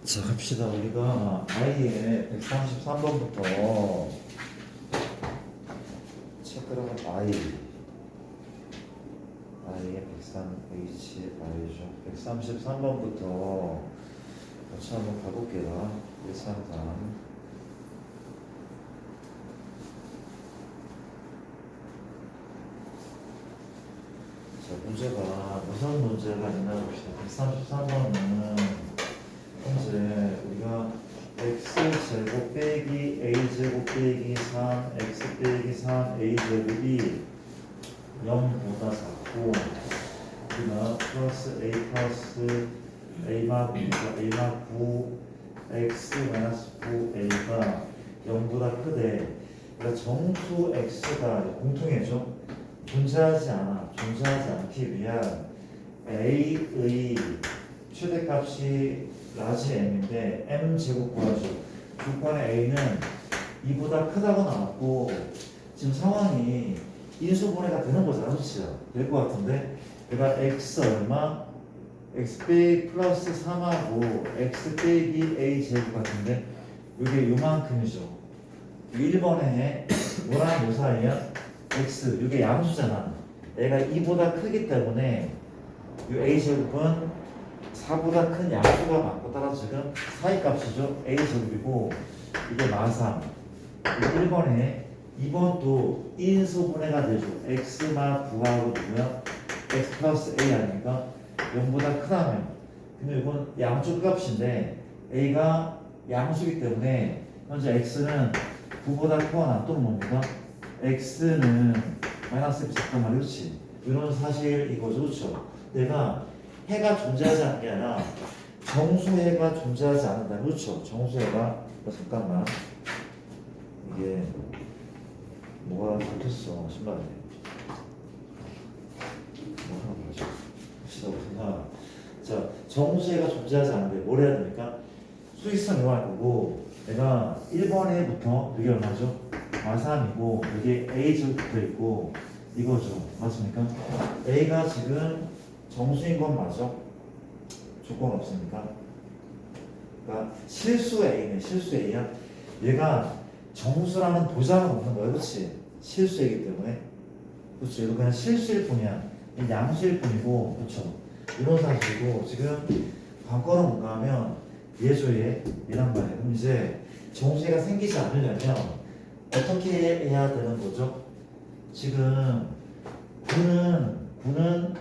자, 갑시다. 우리가 i의 133번부터 체크를 하면 i의 103H, i죠. 133번부터 같이 한번 가볼게요. 133. 자, 문제가 무슨 문제가 있나 봅시다. 133번은 현재 우리가 x제곱 빼기 a제곱 빼기 3 x 빼기 3 a제곱이 0보다 작고 우리가 플러스 a 플러스 a마 9 x 마이너스 9a가 0보다 크대. 그러니까 정수 x가 공통이죠. 존재하지 않기 위한 a의 최대값이 라지 m인데 m 제곱 구하죠. 조건의 a는 2보다 크다고 나왔고 지금 상황이 인수분해가 되는 거잖아, 그렇죠? 될 것 같은데 내가 x 얼마 x 빼기 플러스 3하고 x 빼기 a 제곱 같은데 이게 요만큼이죠. 1번에 뭐랑 뭐 사이야? x 이게 양수잖아. 얘가 2보다 크기 때문에 이 a 제곱은 4보다 큰 양수가 맞고 따라서 지금 사이값이죠. a 제곱이고 이게 마삼. 1번에 2번도 인수분해가 되죠. x마 9하고 누구야? x 플러스 a 아닙니까? 0보다 크다면 근데 이건 양쪽 값인데 a가 양수이기 때문에 현재 x는 9보다 크거나 또는 뭡니까? x는 마이너스 f 작단 말이야, 그렇지? 이런 사실 이거죠, 그렇죠? 내가 해가 존재하지 않는 게 아니라 정수해가 존재하지 않는다, 그렇죠? 정수해가 잠깐만 이게 뭐가 붙었어 신발에 뭐 하나 보자. 시작부터 자, 정수해가 존재하지 않는데 뭘 해야 됩니까? 수익성 이용할 거고 내가 1번에부터 이게 얼마죠? 마삼이고 여기 a 붙어 있고 이거죠, 맞습니까? a가 지금 정수인 건 맞아? 조건 없습니까? 그러니까 실수 a네, 실수 a야. 얘가 정수라는 보장은 없는 거야, 그렇지? 실수이기 때문에, 그렇죠? 이거 그냥 실수일 뿐이야. 양수일 뿐이고, 그렇죠? 이런 사실이고 지금 관건은 뭔가 하면 얘란 말이에요. 그럼 이제 정수가 생기지 않으려면 어떻게 해야 되는 거죠? 지금 구는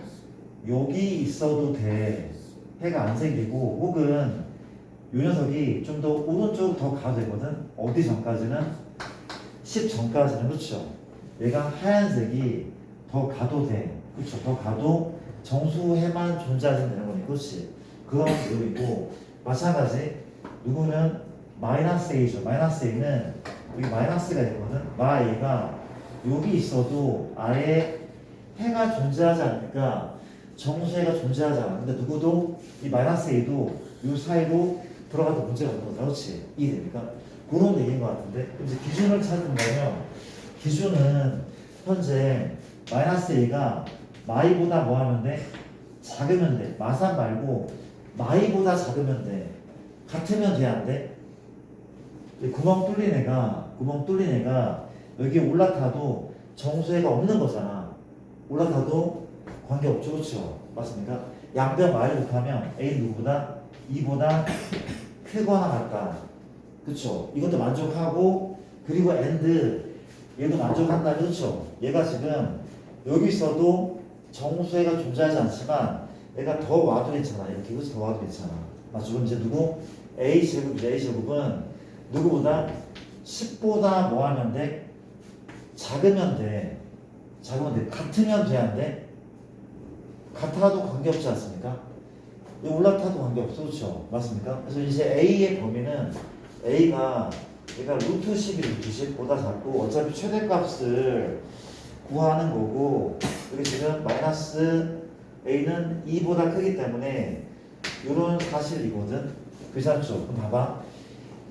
여기 있어도 돼. 해가 안 생기고 혹은 요 녀석이 좀 더 오른쪽 더 가도 되거든. 어디 전까지는? 10 전까지는, 그렇죠? 얘가 하얀색이 더 가도 돼. 그렇죠? 더 가도 정수해만 존재하면 되는 거니, 그렇지? 그건 여기고 마찬가지 누구는 마이너스 a죠. 마이너스 a는 여기 마이너스가 있거든. 마 a가 여기 있어도 아예 해가 존재하지 않으니까 정수해가 존재하지 않아. 근데 누구도 이 마이너스 a도 이 사이로 들어가도 문제가 없는 거죠, 그렇지? 이해됩니까? 그런 얘기인 것 같은데 이제 기준을 찾는다면 기준은 현재 마이너스 a가 마이보다 뭐 하면 돼? 작으면 돼. 마산 말고 마이보다 작으면 돼. 같으면 돼, 안 돼? 구멍 뚫린 애가 여기 올라타도 정수해가 없는 거잖아. 올라타도 관계없죠, 그렇죠? 맞습니까? 양변 마이를 곱하면 A 누구보다? 2보다 크거나 같다, 그렇죠? 이것도 만족하고 그리고 AND 얘도 만족한다, 그렇죠? 얘가 지금 여기 있어도 정수해가 존재하지 않지만 얘가 더 와도 괜찮아. 이렇게 그래서 더 와도 괜찮아. 맞죠? 그럼 이제 누구? A제곱은 누구보다 10보다 뭐 하면 돼? 작으면 돼. 같으면 돼, 안 돼? 같아도 관계없지 않습니까? 올라타도 관계없어, 그렇죠? 맞습니까? 그래서 이제 A의 범위는 A가 얘가 루트 10이 루트 10보다 작고 어차피 최대값을 구하는 거고 여기 지금 마이너스 A는 2보다 크기 때문에 이런 사실이거든. 괜찮죠? 그럼 봐봐.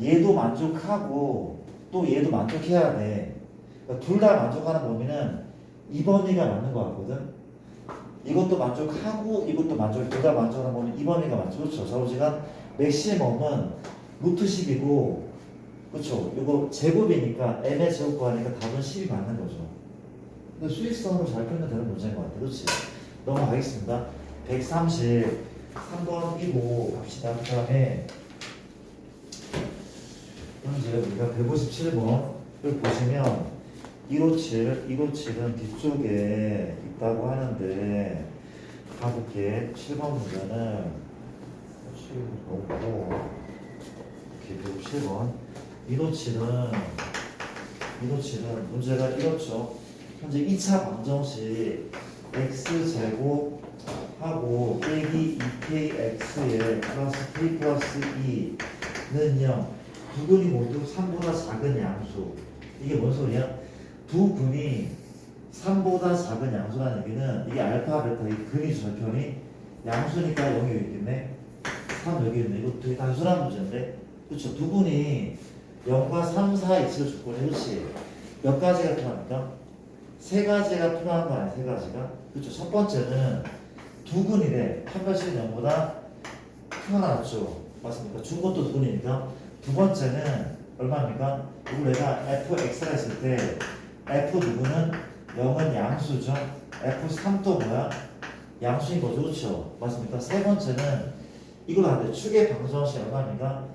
얘도 만족하고 또 얘도 만족해야 돼. 그러니까 둘 다 만족하는 범위는 이 범위가 맞는 것 같거든. 이것도 만족하고 이것도 둘 다 만족하는 범위 이 범위가 맞죠. 그렇죠? 좌우지간 맥시멈은 루트 10이고, 그쵸? 이거 제곱이니까 m의 제곱 구하니까 답은 10이 맞는 거죠. 근데 수익성으로 잘 풀면 되는 문제인 것 같아. 그렇지? 넘어가겠습니다. 133번이고 갑시다. 그 다음에 현재 우리가 157번을 보시면 157은 뒤쪽에 있다고 하는데 가볼게. 7번 문제는 7번 이렇게 157번 157은 문제가 이렇죠. 현재 2차 방정식 x제곱 하고 빼기 2kx에 플러스 k 플러스 2는요 두 근이 모두 3보다 작은 양수. 이게 뭔 소리야? 두 근이 3보다 작은 양수라는 얘기는 이게 알파 베타 이 근이 절편이 양수니까 0이 여기 있겠네. 3 여기 있네. 이거 되게 단순한 문제인데 그렇죠? 두 분이 0과 3, 4 x를 조건해. 그렇지? 몇 가지가 필요합니까? 세 가지가 필요한 거 아니야? 세 가지가? 그렇죠? 첫 번째는 두 근이래. 판별식 0보다 크거나 같죠? 맞습니까? 준 것도 두 근이니까. 두 번째는 얼마입니까? 이걸 내가 fx라 했을 때 f 누구는 0은 양수죠? f3도 뭐야? 양수인 거죠? 그렇죠? 맞습니까? 세 번째는 이걸 하는데 축의 방정식 얼마입니까?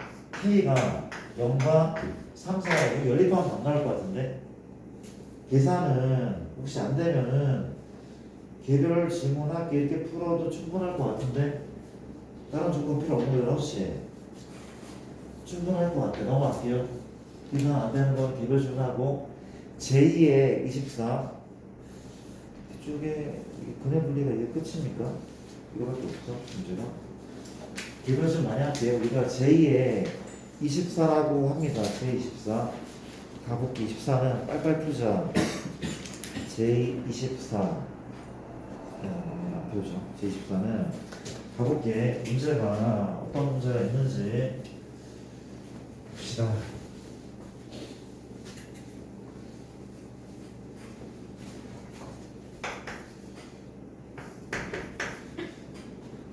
k가 0과 3, 4가 연립하면 안 나올 것 같은데 계산은 혹시 안 되면은 개별 질문할게 이렇게 풀어도 충분할 것 같은데 다른 조건 필요 없는 거예요 혹시? 충분할 것 같아. 넘어갈게요. 계산 안 되는 건 개별 질문하고 제2의 24 이쪽에 근해 분리가 이게 끝입니까? 이거밖에 없어 문제가. 개별 질문 많이 할게요. 우리가 제2의 24라고 합니다. 제24 가볼게. 24는 빨빨 풀자. 제24 안 펴죠. 제24는 가볼게. 문제가 어떤 문제가 있는지 봅시다.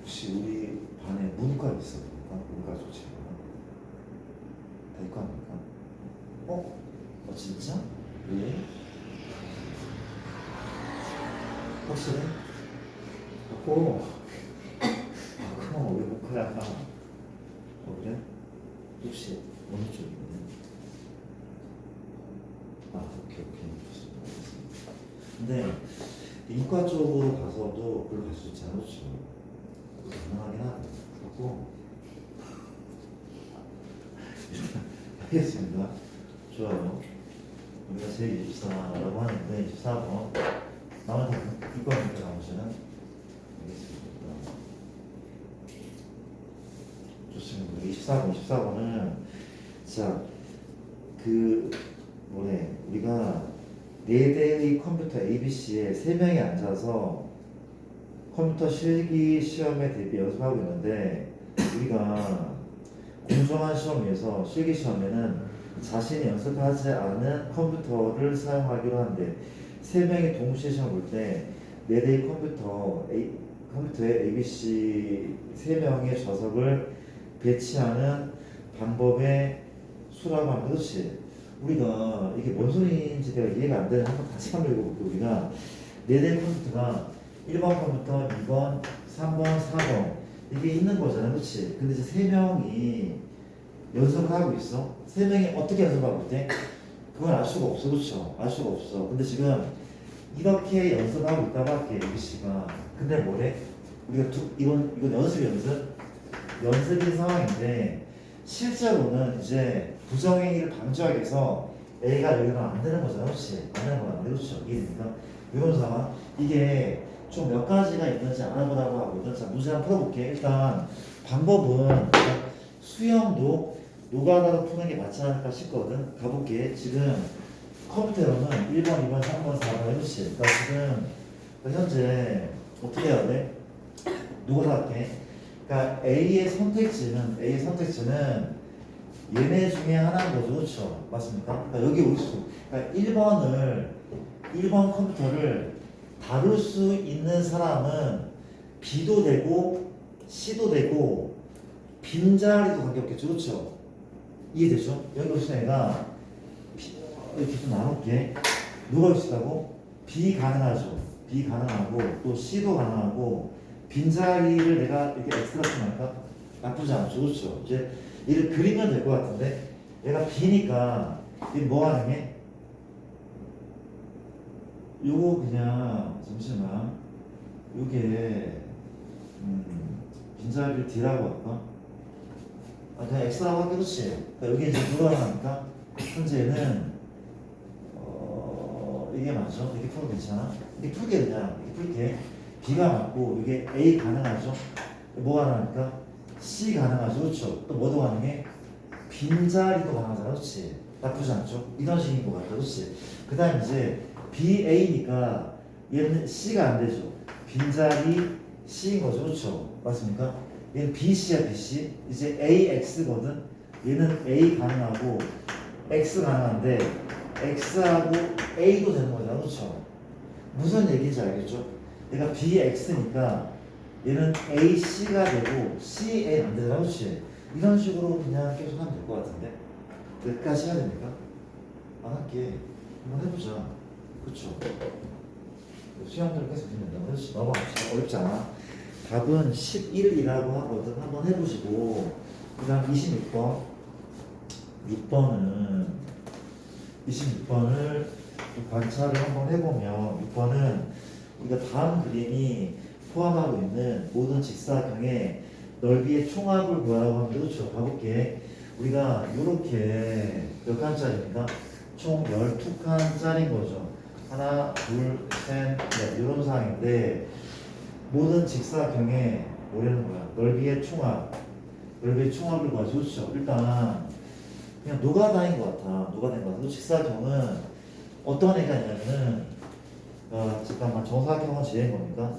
혹시 우리 반에 문과 있습니까? 문과 조치가 대과입니까? 진짜? 왜? 확실해? 그럼 왜 문과야? 그래? 혹시 어느 쪽이거든? 오케이. 좋습니다. 근데 이과 쪽으로 가서도 그걸 갈 수 있지 않았죠? 가능하긴 하다. 그렇고 알겠습니다. 좋아요. 우리가 제24라고 하는데 24번 나머지 이과입니까? 나머지는 알겠습니다. 좋습니다. 24번은 자 우리가 4대의 컴퓨터 ABC에 3명이 앉아서 컴퓨터 실기 시험에 대비 연습하고 있는데 우리가 공정한 시험에서 실기 시험에는 자신이 연습하지 않은 컴퓨터를 사용하기로 하는데 3명이 동시에 시험 볼 때 4대의 컴퓨터에 ABC 3명의 좌석을 배치하는 방법의 수라고 하면 그렇지. 우리가 이게 뭔 소리인지 내가 이해가 안 되는 한번 다시 한번 읽어볼게요. 우리가 4대의 컴퓨터가 1번 컴퓨터, 2번, 3번, 4번 이게 있는 거잖아. 그렇지? 근데 이제 3명이 연습을 하고 있어. 3명이 어떻게 연습하고 있대? 그건 알 수가 없어. 그렇죠? 알 수가 없어. 근데 지금 이렇게 연습하고 있다고 할게. ABC가. 근데 뭐래? 우리가 이건 연습인 상황인데 실제로는 이제 부정행위를 방지하기 위해서 A가 여기는 안 되는 거잖아. 그렇지? 안 되는 거야. 그렇죠? 이해됩니까? 이런 상황. 이게 좀 몇 가지가 있는지 알아보라고 하거든. 자, 문제 한번 풀어볼게. 일단 방법은 수영도 노가다로 푸는 게 맞지 않을까 싶거든. 가볼게. 지금 컴퓨터로는 1번, 2번, 3번, 4번 해주시. 그러니까 지금 현재 어떻게 해야 돼? 노가다 할게. 그러니까 A의 선택지는 얘네 중에 하나인 거죠. 그렇죠? 맞습니까? 그러니까 여기 올 수. 그러니까 1번 컴퓨터를 다룰 수 있는 사람은 B도 되고 C도 되고 빈자리도 관계없겠죠. 그렇죠? 이해되죠? 여기 보시면 애가 이렇게 좀 나눌게. 누가 있다고? B 가능하죠. B 가능하고 또 C도 가능하고 빈자리를 내가 이렇게 X라 치면 나쁘지 않죠. 그렇죠? 이제 얘를 그리면 될 것 같은데 얘가 B니까 이게 뭐 가능해? 요거 그냥 잠시만 요게 빈자리를 D라고 할까? 그냥 X라고 할게. 그렇지? 그러니까 여기 이제 누가 나니까 현재는 이게 맞죠? 이렇게 풀면 괜찮아? 이렇게 풀게 그냥 이렇게 풀게. B가 맞고 이게 A 가능하죠? 뭐가 나니까 C 가능하죠? 그렇죠? 또 뭐도 가능해? 빈자리도 가능하잖아. 그렇지? 나쁘지 않죠? 이런 식인 것 같아. 그렇지? 그 다음 이제 BA니까 얘는 C가 안 되죠. 빈자리 C인 거죠. 그렇죠? 맞습니까? 얘는 BC야. BC. 이제 AX거든. 얘는 A 가능하고 X 가능한데 X하고 A도 되는 거잖아. 그렇죠? 무슨 얘기인지 알겠죠? 얘가 BX니까 얘는 AC가 되고 CA 안 되잖아. 그렇지? 이런 식으로 그냥 계속 하면 될 것 같은데 여기까지 해야 됩니까? 안 할게. 한번 해보자. 그쵸? 수영들을 계속 듣는다. 그렇지? 넘어갑시다. 어렵지 않아. 답은 11이라고 하거든. 한번 해보시고 그 다음 26번 26번을 관찰을 한번 해보면 6번은 우리가 다음 그림이 포함하고 있는 모든 직사각형의 넓이의 총합을 구하라고 하는데 그렇죠? 가볼게. 우리가 이렇게 몇 칸짜리입니까? 총 12칸짜리인 거죠. 하나, 둘, 셋, 넷 이런 상황인데 모든 직사각형의 뭐라는 거야? 넓이의 총합. 넓이의 총합을 구하죠. 그렇죠? 일단 그냥 노가다인 것 같아. 노가다인 것 같아. 직사각형은 어떤 애가 있냐면은 잠깐만 정사각형은 제인 겁니까?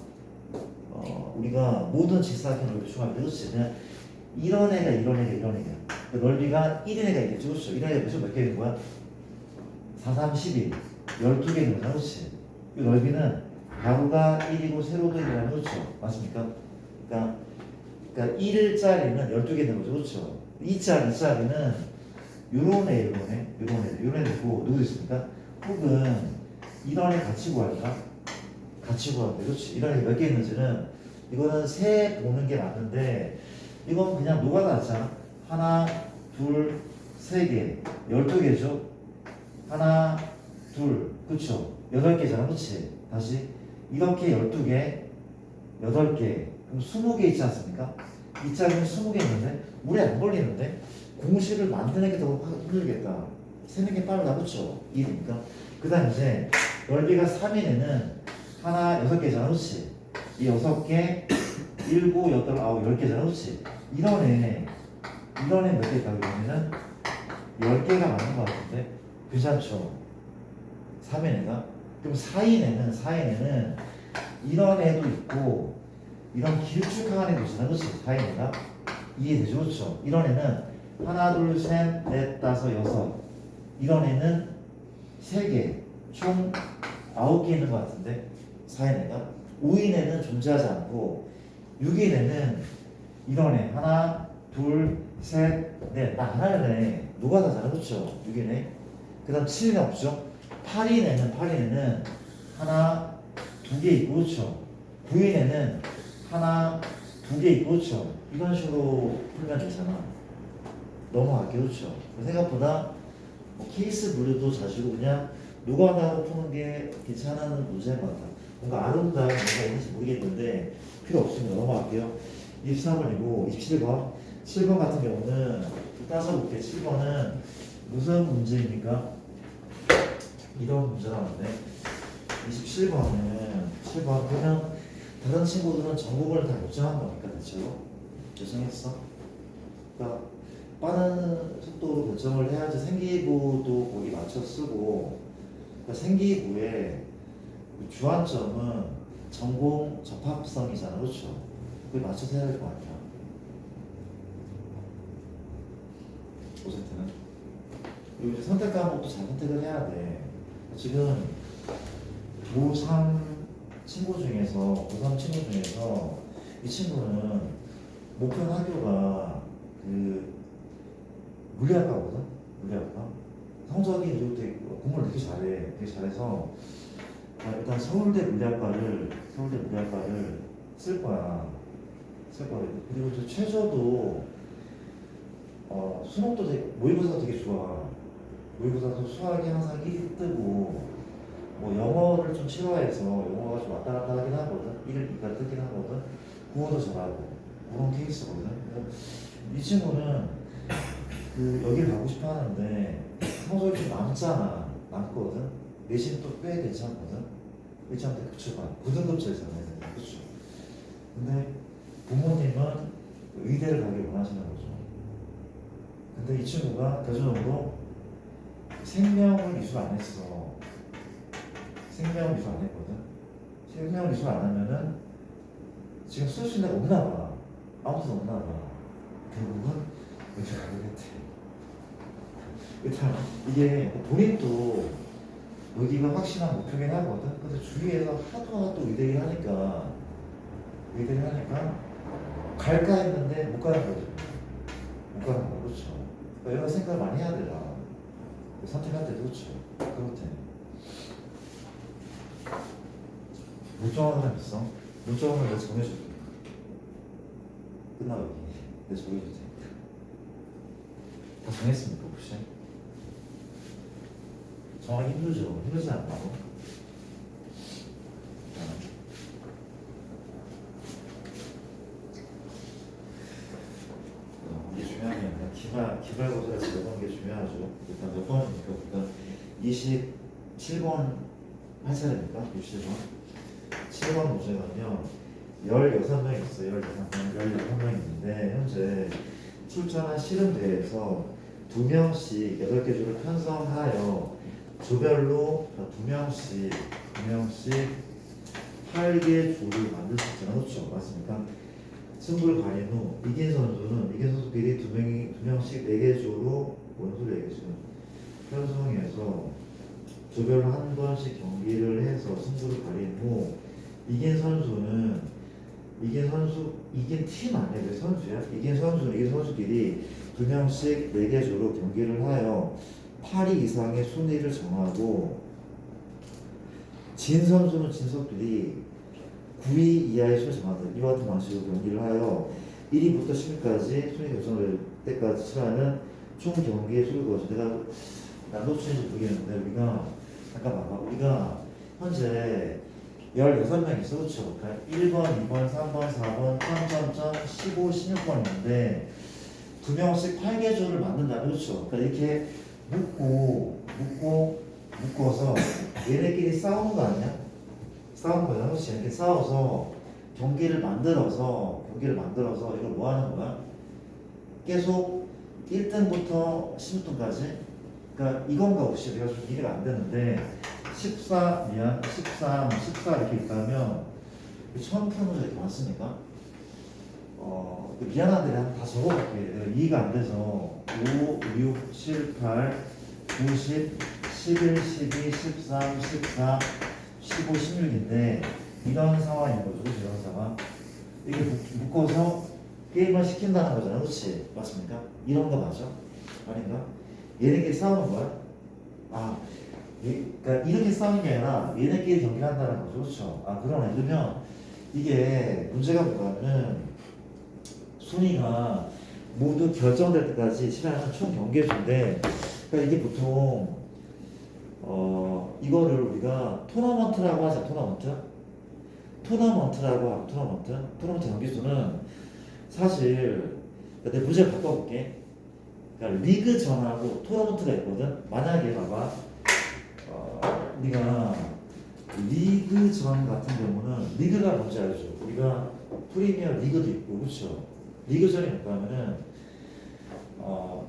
우리가 모든 직사각형 넓이 총합이 그렇지. 그냥 이런 애가 이런 애가 이런 애가 그 넓이가 1인 애가 있겠지. 그렇죠? 이런 애가 몇 개 있는 거야? 4, 3, 12 12개 있는 거잖아. 그렇지? 이 넓이는 가로가 1이고 세로도 1이라는 그렇죠? 맞습니까? 그러니까 1짜리는 12개 있는 거죠. 그렇죠? 2짜리는 요런 애고 누구 있습니까? 혹은 이런 애 같이 구할까? 같이 구하는데 그렇지? 이런 애 몇 개 있는지는 이거는 세 보는 게 맞는데 이건 그냥 노가다 하잖아. 하나, 둘, 세 개, 12개죠? 하나, 둘, 그쵸? 8개잖아, 그치? 다시 이렇게 12개, 8개, 그럼 20개 있지 않습니까? 이 짝은 20개 있는데 물에 안 걸리는데 공식을 만드는 게 더 힘들겠다. 세는 게 빠르다, 그쵸? 이해됩니까? 그 다음 이제 넓이가 3인 애는 하나 6개잖아, 그치? 이 6개, 7, 8, 9, 10개잖아, 그치? 이런 애 몇 개 있다 그러면은 10개가 맞는 것 같은데 괜찮죠? 3인 애가? 그럼 4인 애는 이런 애도 있고 이런 길쭉한 애도 있잖아, 그치? 4인 애가? 이해되죠? 그렇죠? 이런 애는 하나, 둘, 셋, 넷, 다섯, 여섯 이런 애는 3개 총 9개 있는 것 같은데 4인 애가 5인 애는 존재하지 않고 6인 애는 이런 애 하나, 둘, 셋, 넷 나 안 할래 누가 다잖아 그렇죠? 6인 애 그 다음 7인 애 없죠? 8인 애는 하나, 2개 있고 그렇죠? 9인 애는 하나, 2개 있고 그렇죠? 이런 식으로 풀면 되잖아. 넘어갈게요. 그렇죠? 생각보다 뭐 케이스 분류도 자시고 그냥 노가다로 푸는 게 괜찮은 문제인 것 같아요. 뭔가 아름다운 뭔가 있는지 모르겠는데 필요 없으면 넘어갈게요. 23번이고 27번 7번 같은 경우는 따서 볼게요. 7번은 무슨 문제입니까? 이런 문제가 나오는데 27번은 7번 그러면 다른 친구들은 전국을 다 요청한 거니까 대체로 요청했어? 그러니까 빠른 속도로 결정을 해야지 생기부도 거기 맞춰 쓰고 그러니까 생기부의 주안점은 전공 적합성이잖아. 그렇죠? 그걸 맞춰서 해야 될 거 아니야. 5세트는 그리고 이제 선택 과목도 잘 선택을 해야 돼. 지금 고3 친구 중에서 이 친구는 목표 학교가 그 물리학과거든. 물리학과. 성적이 이제 되게 공부를 되게 잘해. 되게 잘해서 일단 서울대 물리학과를 쓸 거야. 쓸 거야. 그리고 이제 최저도 수능도 모의고사 되게 좋아. 모의고사도 수학이 항상 1위 뜨고 뭐 영어를 좀 싫어해서 영어가 좀 왔다 갔다 하긴 하거든. 1위, 2가 뜨긴 하거든. 국어도 잘하고 그런 케이스거든. 이 친구는 그 여기를 가고 싶어 하는데 성적이 좀 남거든. 내신 또 꽤 괜찮거든. 괜찮은데 급초반 9등급제잖아요. 그렇죠. 근데 부모님은 의대를 가길 원하시는 거죠. 근데 이 친구가 대전으로 생명을 이수 안 했어. 생명을 이수 안 했거든. 생명을 이수 안 하면은 지금 쓸 수 있는 데가 없나 봐. 아무도 없나 봐. 결국은 의대 가겠대. 일단 이게 본인도 여기가 확실한 목표긴 하거든. 근데 주위에서 하도 의대를 하니까 갈까 했는데 못 가는 거죠. 못 가는 거. 그렇죠. 그러니까 여러 생각을 많이 해야 되나. 선택할 때도 그렇죠. 그렇대. 물정한 사람 있어? 물정한 내가 정해줄게. 끝나 여기. 내가 정해줄 테니까. 다 정했습니까 혹시? 정하기 힘들죠. 힘들지 않나요? 이게 중요하면 기말고사에서 몇 번 게 중요하죠. 일단 몇 번입니까? 일단 27번 할 차례입니까? 67번 7번 문제는요 16명 있어요. 16명 있는데 현재 출전한 씨름대회에서 2명씩 8개 조를 편성하여 조별로 2명씩 8개 조를 만들 수 있잖아요. 그렇죠? 맞습니까? 승부를 가린 후 이긴 선수끼리 2명씩 4개 조로 뭔 소리야 이게 지금 편성해서 조별로 한 번씩 경기를 해서 승부를 가린 후 이긴 팀 아니야? 왜 선수야? 이긴 선수끼리 2명씩 4개 조로 경기를 하여 8위 이상의 순위를 정하고 진 선수는 진석끼리 9위 이하의 순위 정한다. 이와 같은 방식으로 경기를 하여 1위부터 10위까지 순위 결정될 때까지 치러하는 총 경기의 수를 거죠. 내가 놓치는지 모르겠는데 우리가 잠깐 봐봐. 우리가 현재 16명 있어. 그렇죠? 그러니까 1번, 2번, 3번, 4번, 3점점 15, 16번 있는데 2명씩 8개 조를 만든다. 그렇죠? 그러니까 이렇게 묶어서 얘네끼리 싸우는 거 아니야? 싸우는 거잖아. 그렇지? 이렇게 싸워서 경기를 만들어서 이걸 뭐 하는 거야? 계속 1등부터 16등까지. 그러니까 이건가 혹시 내가 좀 이해가 안 되는데 13 이렇게 있다면 처음 푸는 문제 이렇게 많습니까? 미안한데 내가 다 적어볼게. 내가 이해가 안 돼서 5, 6, 7, 8, 9, 10, 11, 12, 13, 14, 15, 16인데 이런 상황인 거죠. 이런 상황. 이게 묶어서 게임을 시킨다는 거잖아. 그렇지? 맞습니까? 이런 거 맞아? 아닌가? 얘네끼리 싸우는 거야? 그러니까 이렇게 싸우는 게 아니라 얘네끼리 경기를 한다는 거죠. 그렇죠? 그러네. 그러면 이게 문제가 뭐냐면 순위가 모두 결정될 때까지 치러하는 총 경기의 수인데 그러니까 이게 보통 이거를 우리가 토너먼트라고 하자. 토너먼트 경기수는 사실 내 문제를 바꿔볼게. 그러니까 리그 전하고 토너먼트가 있거든. 만약에 봐봐. 우리가 리그 전 같은 경우는 리그가 뭔지 알죠? 우리가 프리미어 리그도 있고 그렇죠? 리그 전이 뭐냐면은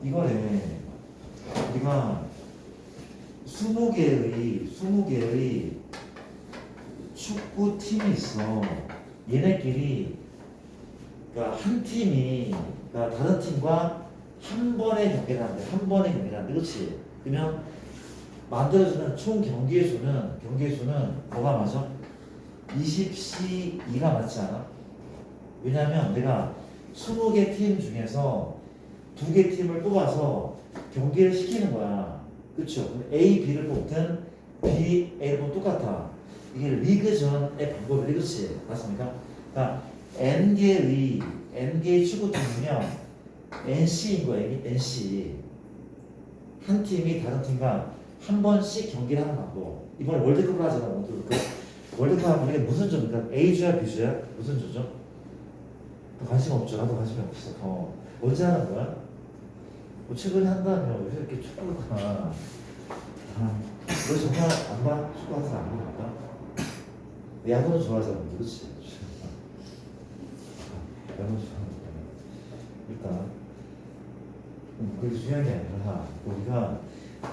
이거에 우리가 20개의 축구 팀이 있어. 얘네끼리 그러니까 한 팀이 그러니까 다른 팀과 한 번의 경기를 하는데 그렇지? 그러면 만들어주는 총 경기의 수는 뭐가 맞아? 20C2가 맞지 않아? 왜냐면 내가 20개 팀 중에서 두 개 팀을 뽑아서 경기를 시키는 거야. 그쵸? 그럼 A, B를 뽑든 B, A를 뽑으면 똑같아. 이게 리그전의 방법이 그렇지. 맞습니까? 그러니까 N개의 축구팀이면 NC인 거야. NC. 한 팀이 다른 팀과 한 번씩 경기를 하는 방법. 이번에 월드컵을 하잖아. 월드컵. 월드컵 하면 이게 무슨 조입니까? A조야, B조야? 무슨 조죠? 관심 없죠. 나도 관심이 없어. 언제 하는 거야? 뭐 최근에 한다면 왜 이렇게 축구가 너 정말 안 봐? 축구 항상 안 보니까? 야구는 좋아하잖아. 그렇지? 야구는 좋아하니까 일단 그게 중요한 게 아니라 우리가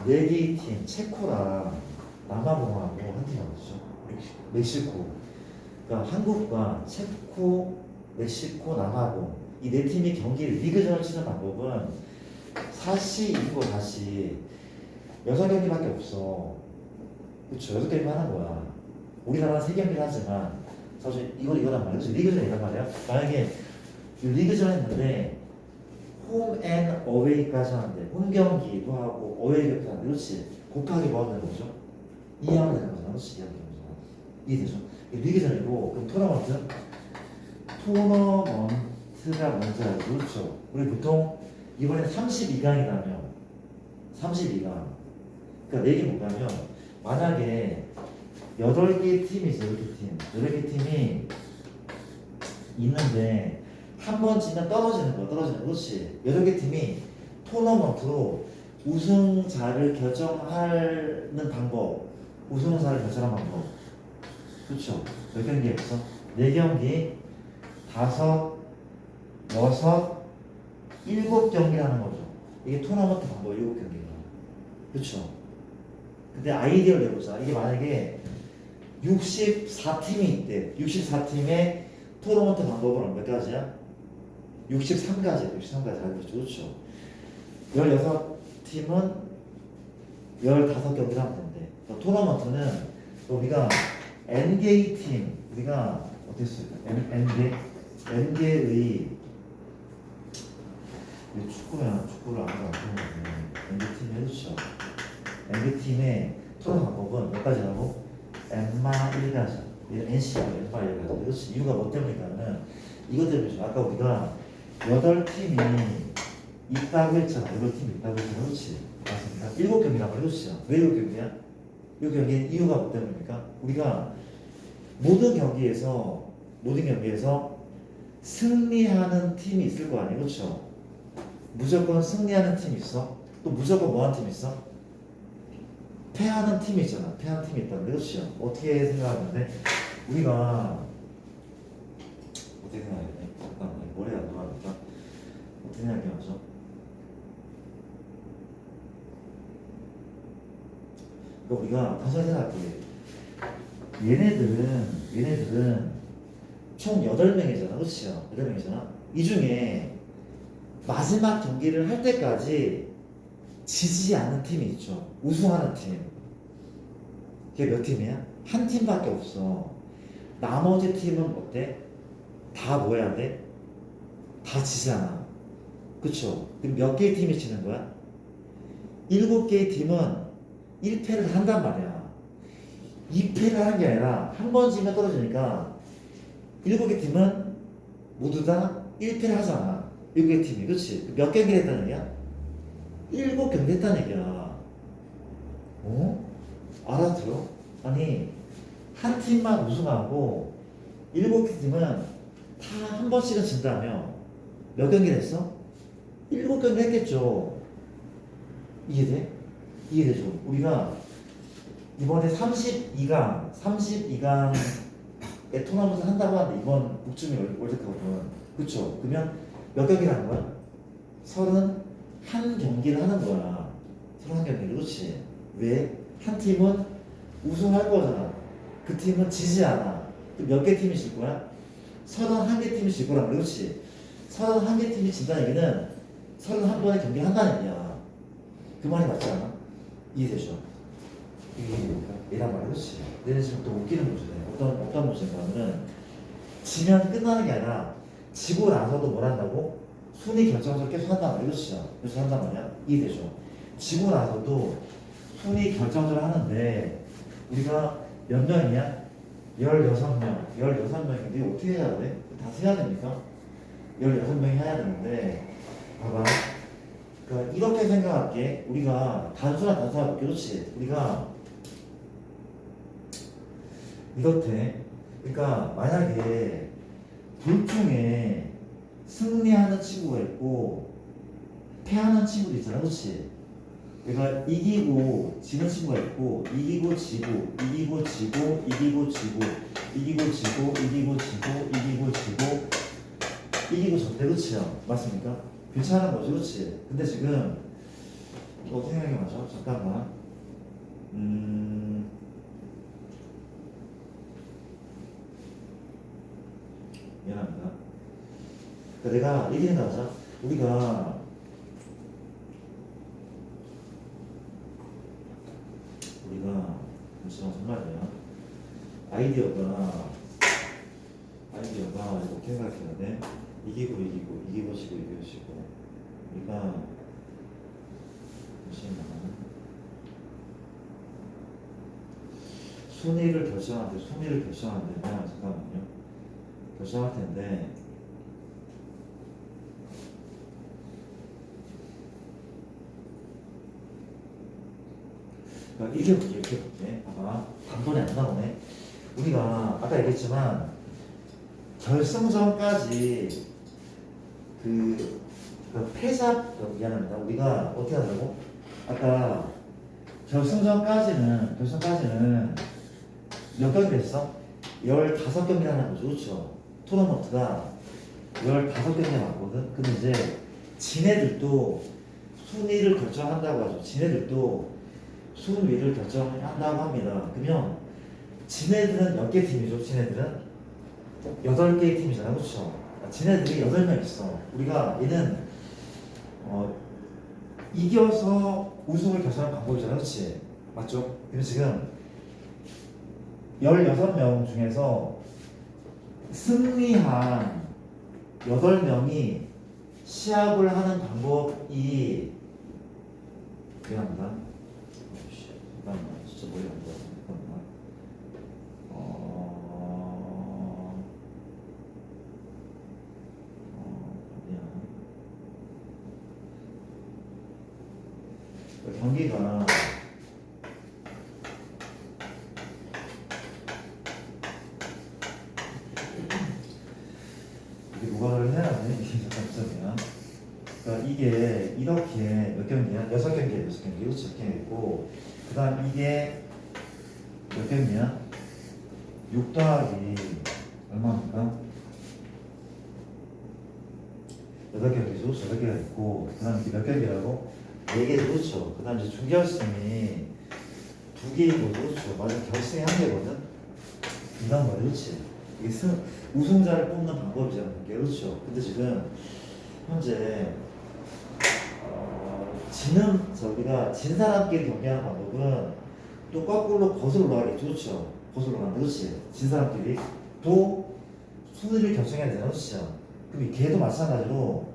네 개의 팀 체코랑 남아공하고 한 팀 맞죠? 멕시코. 그러니까 한국과 체코, 멕시코, 남아공 이 네 팀이 경기를 리그전을 치는 방법은 사실 이거 다시 6경기밖에 없어. 그쵸? 6경기만 하는 거야. 우리나라는 3경기를 하지만 사실 이거란 말이야. 그치? 리그전이란 말이야. 만약에 리그전 했는데 홈 앤 어웨이까지 하는데 홈 경기도 하고 어웨이 경기도 하는데 그렇지? 곱하기 뭐 하는 거죠? 이해하면 되는 거잖아. 그렇지? 이해하면 되는 거잖아. 이해되죠? 리그전이고 그럼 토너먼트가 뭔지 알죠? 그렇죠? 우리 보통 이번에 32강이라면 32강 그러니까 4개 뭐냐면 만약에 8개의 팀이 있어. 8개 팀이 있는데 한 번 지면 떨어지는 거야. 그렇지. 8개 팀이 토너먼트로 우승자를 결정하는 방법, 우승자를 결정하는 방법. 그렇죠. 몇 경기 했어? 4경기, 5, 6, 7경기 하는 거죠. 이게 토너먼트 방법 7경기가. 그렇죠. 근데 아이디어를 내보자. 이게 만약에 64팀이 있대. 64팀의 토너먼트 방법은 몇 가지야? 63가지. 63가지 알고 있죠. 그렇죠. 16팀은 15경기를 하면 된대. 그러니까 토너먼트는 우리가 N개의 팀, 우리가 어떻게 써요? N개의 축구를 아무도 안 보는 거지. N개 팀이 해주죠. N개 팀의 토너 방법은 몇 가지라고? N마 1가지. NC가 N마 1가지. 그렇지. 이유가 뭐 때문이냐면 이것 때문이죠. 아까 우리가 8팀이 있다고 했잖아. 8팀이 있다고 했잖아. 그렇지. 맞습니다. 7경기라고 해줬죠. 왜 7경기야? 7경기는 이유가 뭐 때문입니까? 우리가 모든 경기에서 승리하는 팀이 있을 거 아니에요. 그렇죠? 무조건 승리하는 팀이 있어. 또 무조건 뭐하는 팀이 있어? 패하는 팀이 있잖아. 패하는 팀이 있다는데. 그렇죠? 어떻게 생각하는데 우리가 어떻게 생각해야 돼? 잠깐만 머리가 안 돌아가니까 어떻게 생각해야죠? 그러니까 우리가 다시 생각할게. 얘네들은 총 8명이잖아. 그렇죠? 8명이잖아. 이 중에 마지막 경기를 할 때까지 지지 않는 팀이 있죠. 우승하는 팀. 그게 몇 팀이야? 한 팀밖에 없어. 나머지 팀은 어때? 다 뭐 해야 돼? 다 지잖아. 그쵸? 그럼 몇 개의 팀이 지는 거야? 7개의 팀은 1패를 한단 말이야. 2패를 하는 게 아니라 한 번 지면 떨어지니까 7개 팀은 모두 다 1패를 하잖아. 7개 팀이. 그치? 몇 경기를 했다는 얘기야? 7경기 했다는 얘기야. 알아들어? 아니 한 팀만 우승하고 7개 팀은 다 한 번씩은 진다며 몇 경기를 했어? 7경기를 했겠죠. 이해돼? 이해되죠? 우리가 이번에 32강에 토너먼트 한다고 하는데 이번 북중미 월드컵은 그쵸? 그러면 몇 경기를 하는 거야? 31경기를 하는 거야. 31경기를. 그렇지? 왜? 한 팀은 우승할 거잖아. 그 팀은 지지 않아. 몇 개 팀이 질 거야? 31개 팀이 질 거란 말이야. 그렇지? 31개 팀이 진다는 얘기는 31번의 경기를 한다는 얘기야. 그 말이 맞지 않아? 이해되죠? 이해됩니까? 이란 말이야. 그렇지? 얘는 지금 또 웃기는 문제네. 어떤 문제인가 하면은 지면 끝나는 게 아니라 지고 나서도 뭘 한다고? 순위 결정적으로 계속 한단 말이야. 이것이야. 계속 한단 말이야. 이해되죠? 지고 나서도 순위 결정적으로 하는데 우리가 몇 명이냐? 16명. 16명인데 이거 어떻게 해야 돼? 다 세야 됩니까? 16명이 해야 되는데 봐봐. 그러니까 이렇게 생각할게. 우리가 단순한 그렇지. 우리가 이렇대. 그러니까 만약에 둘 중에 승리하는 친구가 있고 패하는 친구도 있잖아, 그렇지? 그러니까 이기고 지는 친구가 있고 이기고 지고 이기고 지고 이기고 지고 이기고 지고 이기고 지고 이기고 지고 이기고 졌대, 그렇지요? 맞습니까? 괜찮은 거죠, 그렇지? 근데 지금 이거 어떻게 하는 게 맞아? 잠깐만. 미안합니다. 그러니까 내가 얘기 생각하자. 우리가 잠시만 정말이야. 아이디어가 이렇게 생각해야 돼. 이기고 지고 우리가 잠시만 순위를 결정할 때면 잠깐만요. 결정할 텐데 그러니까 이렇게 볼게. 봐봐. 단번에 안 나오네. 우리가 아까 얘기했지만 결승전까지 그 패자 미안합니다. 우리가 어떻게 하자고? 아까 결승전까지는 몇 경기 됐어? 15경기 하는 거죠, 그렇죠? 토너먼트가 15경기 맞거든. 근데 이제 지네들도 순위를 결정한다고 하죠. 지네들도 순위를 결정한다고 합니다. 그러면 지네들은 몇 개 팀이죠? 지네들은 8개의 팀이잖아, 그렇죠? 지네들이 8명 있어. 우리가 얘는 이겨서 우승을 결정하는 방법이잖아, 그렇지? 맞죠? 그럼 지금 16명 중에서 승리한 8명이 시합을 하는 방법이 미안합니다. 잠깐만, 진짜 머리 안 좋아. 잠깐만. 미안. 경기가 이게 뭐가를 해야 돼? 이게 잠깐만요. 그러니까 이게 이렇게 몇 경기야? 6경기야, 6경기. 이렇게 6경기고 그 다음 이게 몇 경기야? 6 더하기 얼마입니까? 8경기죠? 8개가 있고 그 다음 이게 몇 경기라고? 4개, 그렇죠. 그 다음 이제 준결승이 2개이고, 그렇죠. 맞아, 결승이 1개거든. 이런 거야, 그렇지. 이게 우승자를 뽑는 방법이잖아, 그렇죠. 근데 지금 현재 우리가 진 사람끼리 경기하는 방법은 또 거꾸로 거슬러 올라가겠죠, 그렇죠. 거슬러 올라가는데, 그렇지. 진 사람끼리 또 순위를 결정해야 되잖아, 그렇죠. 그럼 걔도 마찬가지로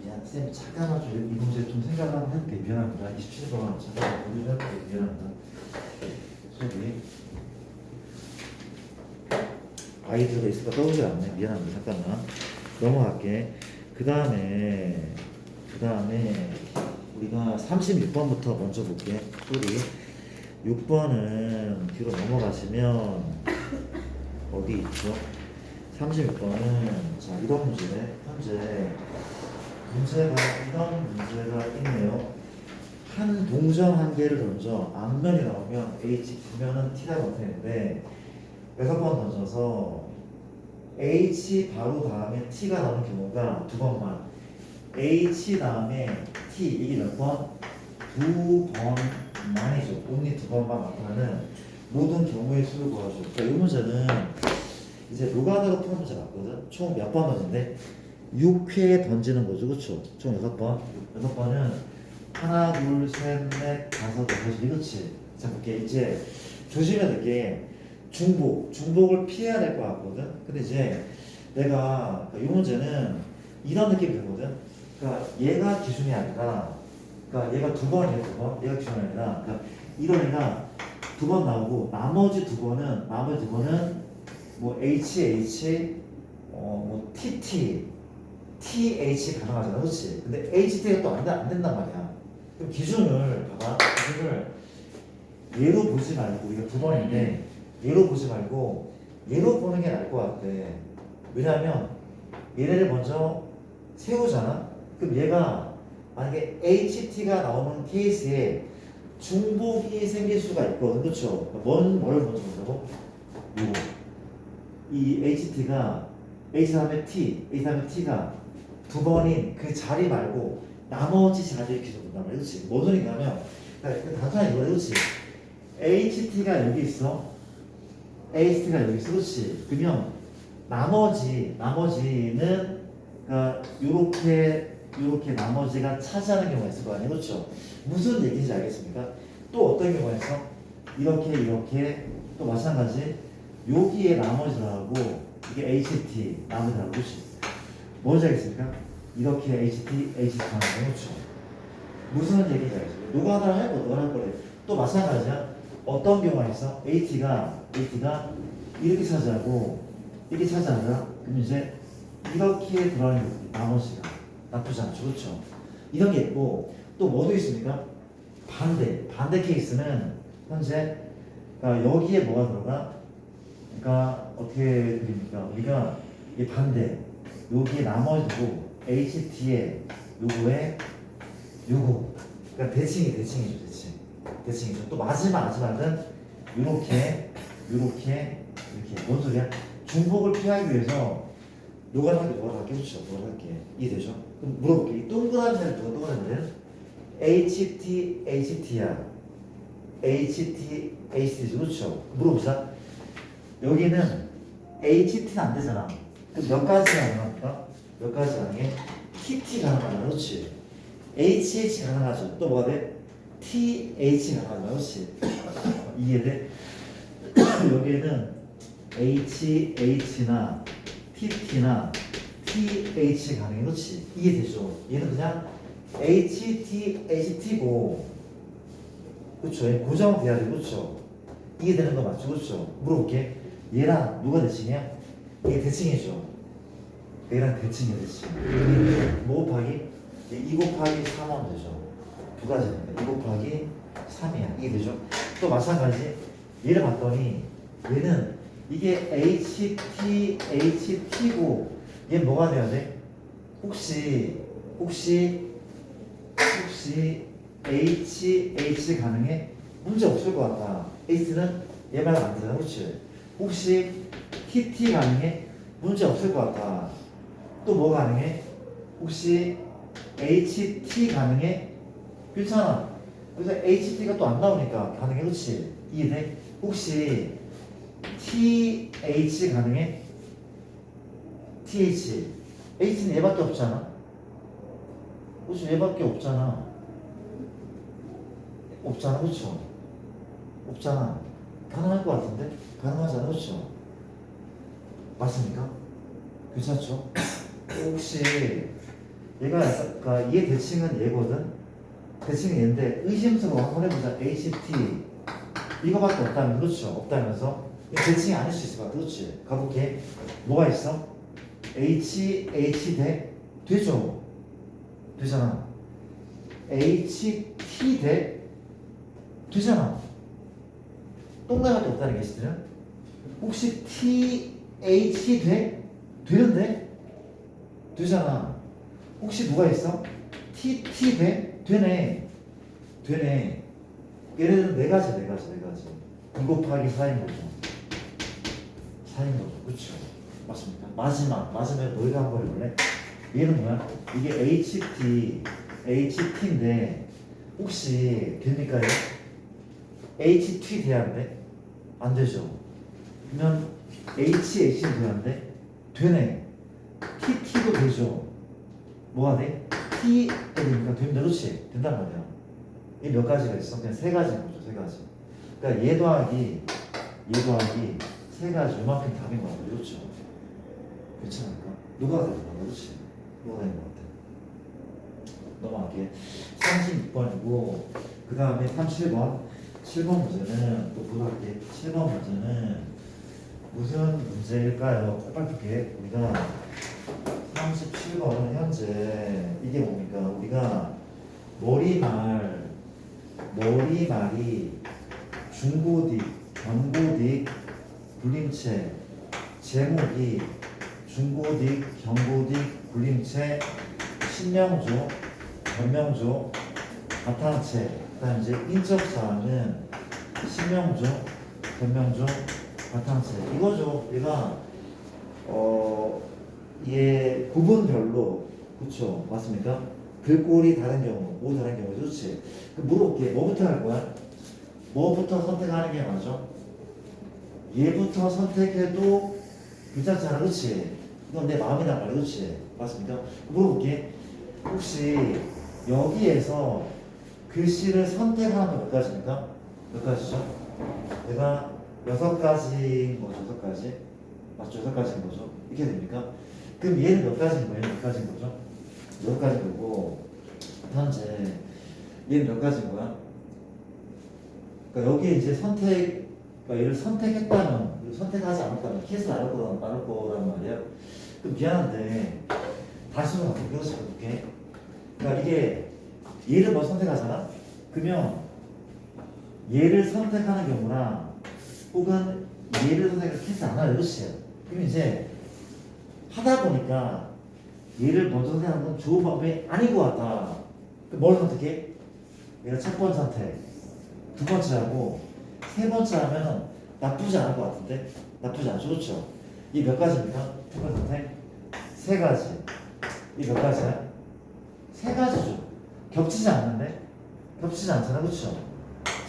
미안, 쌤 잠깐만 이 문제 좀 생각을 한번 해볼게. 미안합니다. 27일 동안 잠깐 고민을 해볼게. 미안합니다. 소리 아이디어가 있을까 떠오르지 않네. 미안합니다. 잠깐만 넘어갈게. 그 다음에 우리가 36번부터 먼저 볼게. 소리 6번은 뒤로 넘어가시면 어디 있죠? 36번은 자 이런 문제네. 현재 이런 문제가 있네요. 한 동전 한 개를 던져 앞면이 나오면 H, 뒷면은 T라고 되는데 6번 던져서 H 바로 다음에 T가 나오는 경우가 2번만. H 다음에 T 이게 몇 번? 2번만이죠. only 2번만 나타나는 모든 경우의 수를 구하죠. 그러니까 이 문제는 이제 노가다로 푸는 문제 맞거든. 총 몇 번 던진대? 6회 던지는 거죠, 그렇죠? 총 6번. 6번은 하나, 둘, 셋, 넷, 다섯, 여섯, 이렇지. 자, 볼게. 이제 조심해야 될 게 중복을 피해야 될 것 같거든. 근데 이제 내가 이 문제는 이런 느낌이 들거든. 그러니까 얘가 기준이 아니라, 그러니까 얘가 두 번이에요, 두 번. 얘가 기준이 아니라, 그러니까 이런 애가 두 번 나오고 나머지 두 번은 뭐 HH, 뭐 TT, TH 가능하잖아, 그렇지? 근데 HT가 또 안 된단 말이야. 그럼 기준을 봐봐, 기준을 얘로 보지 말고 이거 두 번인데 얘로 보지 말고 얘로 보는 게 나을 것 같아. 왜냐하면 얘네를 먼저 세우잖아. 그럼 얘가 만약에 HT가 나오는 케이스에 중복이 생길 수가 있거든, 그렇죠? 뭐를 먼저 본다고? 이거 이 HT가 H 다음에 T, A 다음에 T가 두 번인 그 자리 말고 나머지 자리를 계속 본단 말이야, 그렇지? 뭔 소리냐면 단순한 이거야, 그렇지? HT가 여기 있어, HT가 여기 있어, 그렇지? 그러면 나머지는 그러니까 요렇게 나머지가 차지하는 경우가 있을 거 아니에요, 그렇죠? 무슨 얘기인지 알겠습니까? 또 어떤 경우가 있어? 이렇게 또 마찬가지 여기에 나머지라고 이게 HT 나머지라고 그렇지? 뭔지 알겠습니까? 이렇게 HT 가는 거 그렇죠? 무슨 얘기인지 알겠습니까? 누가 하나를 할 거, 너가 할 거래. 또 마찬가지야. 어떤 경우가 있어? HT가 이렇게 차지하고 이렇게 차지하자. 그럼 이제 이렇게 들어가는 게 나머지가 나쁘지 않죠, 그렇죠? 이런 게 있고 또 뭐도 있습니까? 반대 케이스는 현재 그러니까 여기에 뭐가 들어가? 그러니까 어떻게 드립니까? 우리가 이 반대 여기에 나머지고 HT에 요거 그러니까 대칭이죠. 또 마지막은 이렇게 뭔 소리야? 중복을 피하기 위해서 노가다할게 그렇죠? 노가다할게 이해되죠? 그럼 물어볼게. 이 동그라미 자리 누가 동그라미는 HT야. HT죠, 그렇죠? 물어보자. 여기는 HT는 안 되잖아. 그럼 몇 가지 가능합니까? 몇 가지 가능해? TT 가능하잖아, 그렇지? HH 가능하죠. 또 뭐가 돼? TH 가능하죠, 그렇지? 이해돼? 여기에는 HH나 TT나 TH 가능해, 그렇지? 이해되죠? 얘는 그냥 HT고, 그렇죠? 고정돼야 돼, 그렇죠? 이해되는 거 맞죠, 그렇죠? 물어볼게. 얘랑 누가 대칭이야? 얘 대칭이죠. 얘랑 대칭이야, 대칭. 뭐 곱하기? 2 곱하기 3 하면 되죠. 두 가지입니다. 2 곱하기 3이야. 이게 되죠? 또 마찬가지. 얘를 봤더니 얘는 이게 HT고 얘 뭐가 돼야 돼? 혹시 HH 가능해? 문제 없을 것 같아. H는 얘 말고 안 되잖아, 그렇지? 혹시 TT 가능해? 문제 없을 것 같아. 또 뭐 가능해? 혹시 HT 가능해? 그렇잖아. 그래서 HT가 또 안 나오니까 가능해, 그렇지? 이해돼? 혹시 TH 가능해? TH H는 얘밖에 없잖아. 그렇지? 얘밖에 없잖아. 그렇죠? 없잖아. 가능할 것 같은데? 가능하잖아, 그렇죠? 맞습니까? 괜찮죠? 혹시 얘가 그러니까 얘 대칭은 얘거든? 대칭은 얘인데 의심스러워 한번 해보자. HT 이거밖에 없다면, 그렇죠? 없다면서 대칭이 아닐 수 있을 것 같아, 그렇지? 가볼게. 뭐가 있어? HH 되죠? 되잖아. HT 되잖아. 동그라미밖에 없다는 게 있으면 혹시 TH 되는데? 되잖아. 혹시 누가 있어? TT 되네. 얘네들은 네 가지. 2 곱하기 4인 거죠. 그렇죠? 맞습니까? 마지막에 너희가 한번 해볼래? 얘는 뭐야? 이게 HT인데 혹시 됩니까? HT 돼야 안 돼? 안 되죠. 그러면 HH도 돼야 안 돼? 되네. TT도 되죠. 뭐가 돼? T 되니까 됩니다. 그렇지? 된단 말이야. 이 몇 가지가 있어? 그냥 세 가지인 거죠. 세 가지. 그러니까 얘 더하기 세 가지. 이만큼 답인 거죠. 그렇죠? 괜찮을까? 누가 되는 거야? 그렇지? 누가 되는 것 같아? 넘어갈게. 36번이고 그 다음에 37번 7번 문제는 또 보도할게. 7번 문제는 무슨 문제일까요? 빨리 볼게. 우리가 37번은 현재 이게 뭡니까? 우리가 머리말이 중고딕, 경고딕, 굴림체 제목이 중고딕, 경고딕, 굴림체, 신명조, 변명조, 바탕체. 그다음 이제 인적사항은 신명조, 변명조, 바탕체. 이거죠. 얘가 이게 구분별로 그쵸 맞습니까? 글꼴이 다른 경우, 모두 다른 경우 좋지. 그럼 물어볼게. 뭐부터 할 거야? 뭐부터 선택하는 게 맞아? 얘부터 선택해도 괜찮잖아, 그렇지? 이건 내 마음이란 말이야, 그렇지? 맞습니까? 물어볼게. 혹시 여기에서 글씨를 선택하는 몇 가지입니까? 몇 가지죠? 내가 6가지인 거죠, 6가지? 맞죠? 6가지인 거죠? 이렇게 됩니까? 그럼 얘는 몇 가지인 거예요? 몇 가지인 거죠? 6가지인 거고 현재 얘는 몇 가지인 거야? 그러니까 여기에 이제 그러니까 얘를 선택했다면, 선택하지 않았다면 키스를 안 할 거란 말이야. 그럼 미안한데 다시 좀 바꿔서 볼게. 그러니까 이게 얘를 뭐 선택하잖아? 그러면 얘를 선택하는 경우랑 혹은 얘를 선택해서 키스 안 하는 것이야. 그럼 이제 하다 보니까 얘를 먼저 선택하는 건 좋은 방법이 아닌 것 같다. 그럼 뭘 선택해? 얘가 첫 번째 선택, 두 번째 하고 세 번째 하면 나쁘지 않을 것 같은데? 나쁘지 않죠, 그렇죠? 이 몇 가지입니까? 첫 번째 선택? 세 가지. 이 몇 가지야? 세 가지죠. 겹치지 않는데? 겹치지 않잖아, 그렇죠?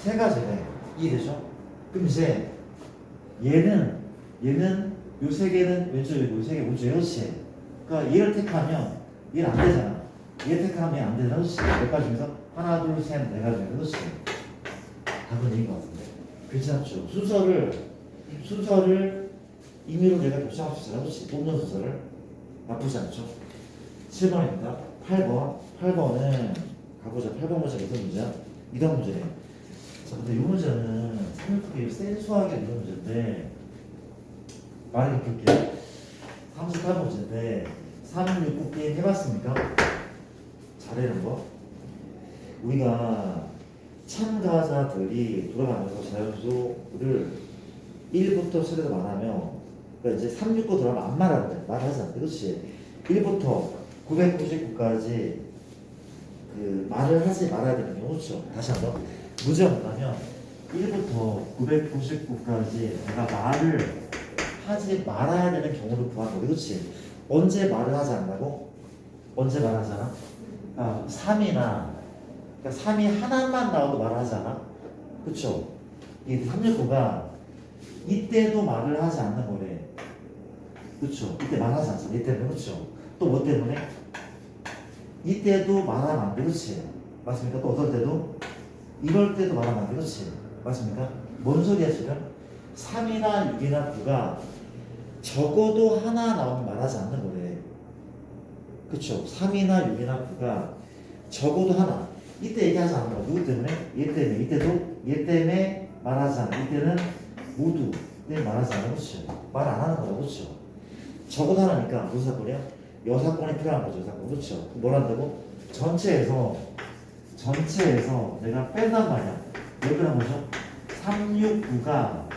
세 가지네. 이해되죠? 그럼 이제 얘는 요 세 개는 왼쪽이고 요 세 개 오른쪽에 그렇지? 그러니까 얘를 택하면 얘는 안 되잖아. 얘를 택하면 얘 안 되잖아, 그렇지? 몇 가지 중에서 하나, 둘, 셋, 네 가지 중에서 그렇지? 답은 이인 것 같은데. 괜찮죠? 순서를 임의로 내가 결정할 수 있잖아, 그렇지? 뽑는 순서를. 나쁘지 않죠? 7번입니다. 8번은 가보자. 8번 문제 무슨 문제야? 이단 문제네. 자, 근데 이 문제는 생각보다 센수하게 이런 문제인데 많이 볼게요. 38번 문제인데 369 게임 해봤습니까? 잘하는 거? 우리가 참가자들이 돌아가면서 자연수를 1부터 7에서 말하면 그러니까 이제 369 들어가면 안 말하는데 말하지 않대, 그렇지? 1부터 999까지 그 말을 하지 말아야 되는 경우, 그렇죠? 다시 한번 문제가 뭐냐면 1부터 999까지 내가 말을 하지 말아야 되는 경우를 구하는 거지, 그렇지? 언제 말을 하지 않는다고? 언제 말하잖아? 그러니까 3이나 그러니까 3이 하나만 나와도 말을 하잖아, 그렇죠? 이 369가 이때도 말을 하지 않는 거래, 그렇죠? 이때 말하지 않잖아, 이때는, 그렇죠? 또 뭐 때문에? 이때도 말하면 안 돼, 그렇지? 맞습니까? 또 어떨 때도? 이럴 때도 말하면 안 돼, 그렇지? 맞습니까? 뭔 소리야 지금? 3이나 6이나 9가 적어도 하나 나오면 말하지 않는 거래, 그렇죠? 3이나 6이나 9가 적어도 하나, 이때 얘기하지 않는 거. 누구 때문에? 얘 때문에. 이때도 얘 때문에 말하지 않아. 이때는 모두 때문에 말하지 않아, 그렇죠? 말 안 하는 거야, 그렇죠? 적어도 하나니까 무슨 사건이야? 여사건이 필요한 거죠, 여사건. 그렇죠? 뭘 한다고? 전체에서 내가 뺀단 말이야. 왜 빼는 거죠? 369가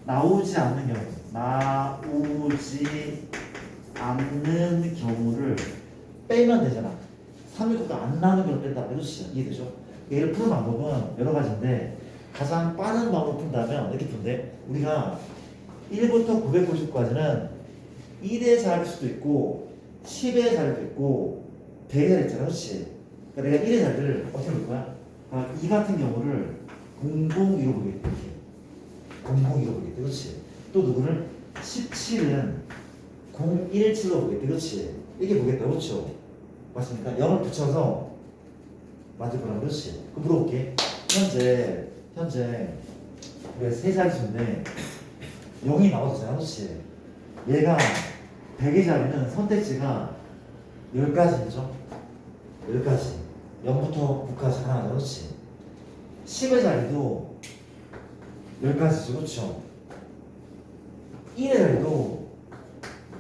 나오지 않는 경우, 나오지 않는 경우를 빼면 되잖아. 369가 안 나오는 경우를 뺀다. 그렇지? 이해되죠? 얘를 푸는 방법은 여러 가지인데 가장 빠른 방법을 푼다면 이렇게 푼대. 우리가 1부터 999까지는 1의 자리일 수도 있고 10의 자리도 있고 100의 자리 있잖아, 그렇지? 그러니까 내가 1의 자리를 어떻게 볼 거야? 이 같은 경우를 002로 보겠다, 이렇게 002로 보겠다, 그렇지? 또 누구를 17은 017로 보겠다, 그렇지? 이렇게 보겠다, 그렇죠? 맞습니까? 0을 붙여서 만들 거라고, 그렇지? 그럼 물어볼게. 현재 우리가 세 자릿수인데 0이 나오잖아, 그렇지? 얘가 100의 자리는 선택지가 10가지죠. 10가지. 0부터 9까지 하나, 그렇지. 10의 자리도 10가지죠, 그렇죠. 1의 자리도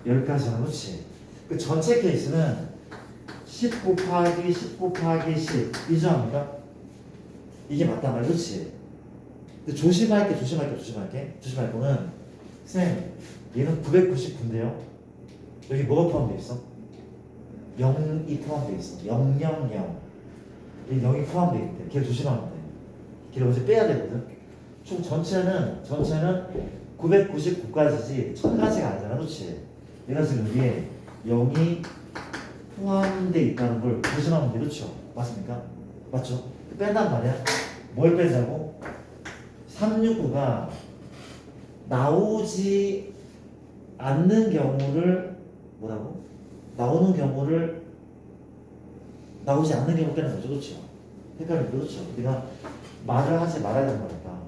10가지잖아, 그렇지. 그 전체 케이스는 10 곱하기 10 곱하기 10 이죠, 이게 맞단 말이야, 그렇지. 근데 조심할 거는 쌤, 얘는 999인데요. 여기 뭐가 포함되어 있어? 0이 포함되어 있어. 0, 0, 0. 이 0이 포함되어 있대. 걔를 조심하면 돼. 걔를 어제 빼야 되거든. 총 전체는 999까지지 1000가지가 아니잖아, 그렇지? 내가 지금 여기에 0이 포함되어 있다는 걸 조심하면 돼, 그렇죠? 맞습니까? 맞죠? 뺀단 말이야. 뭘 빼자고? 369가 나오지 않는 경우를 뭐라고? 나오지 않는 경우 빼는 거죠, 그렇죠? 헷갈리죠, 그렇죠? 우리가 말을 하지 말아야 되는 거니까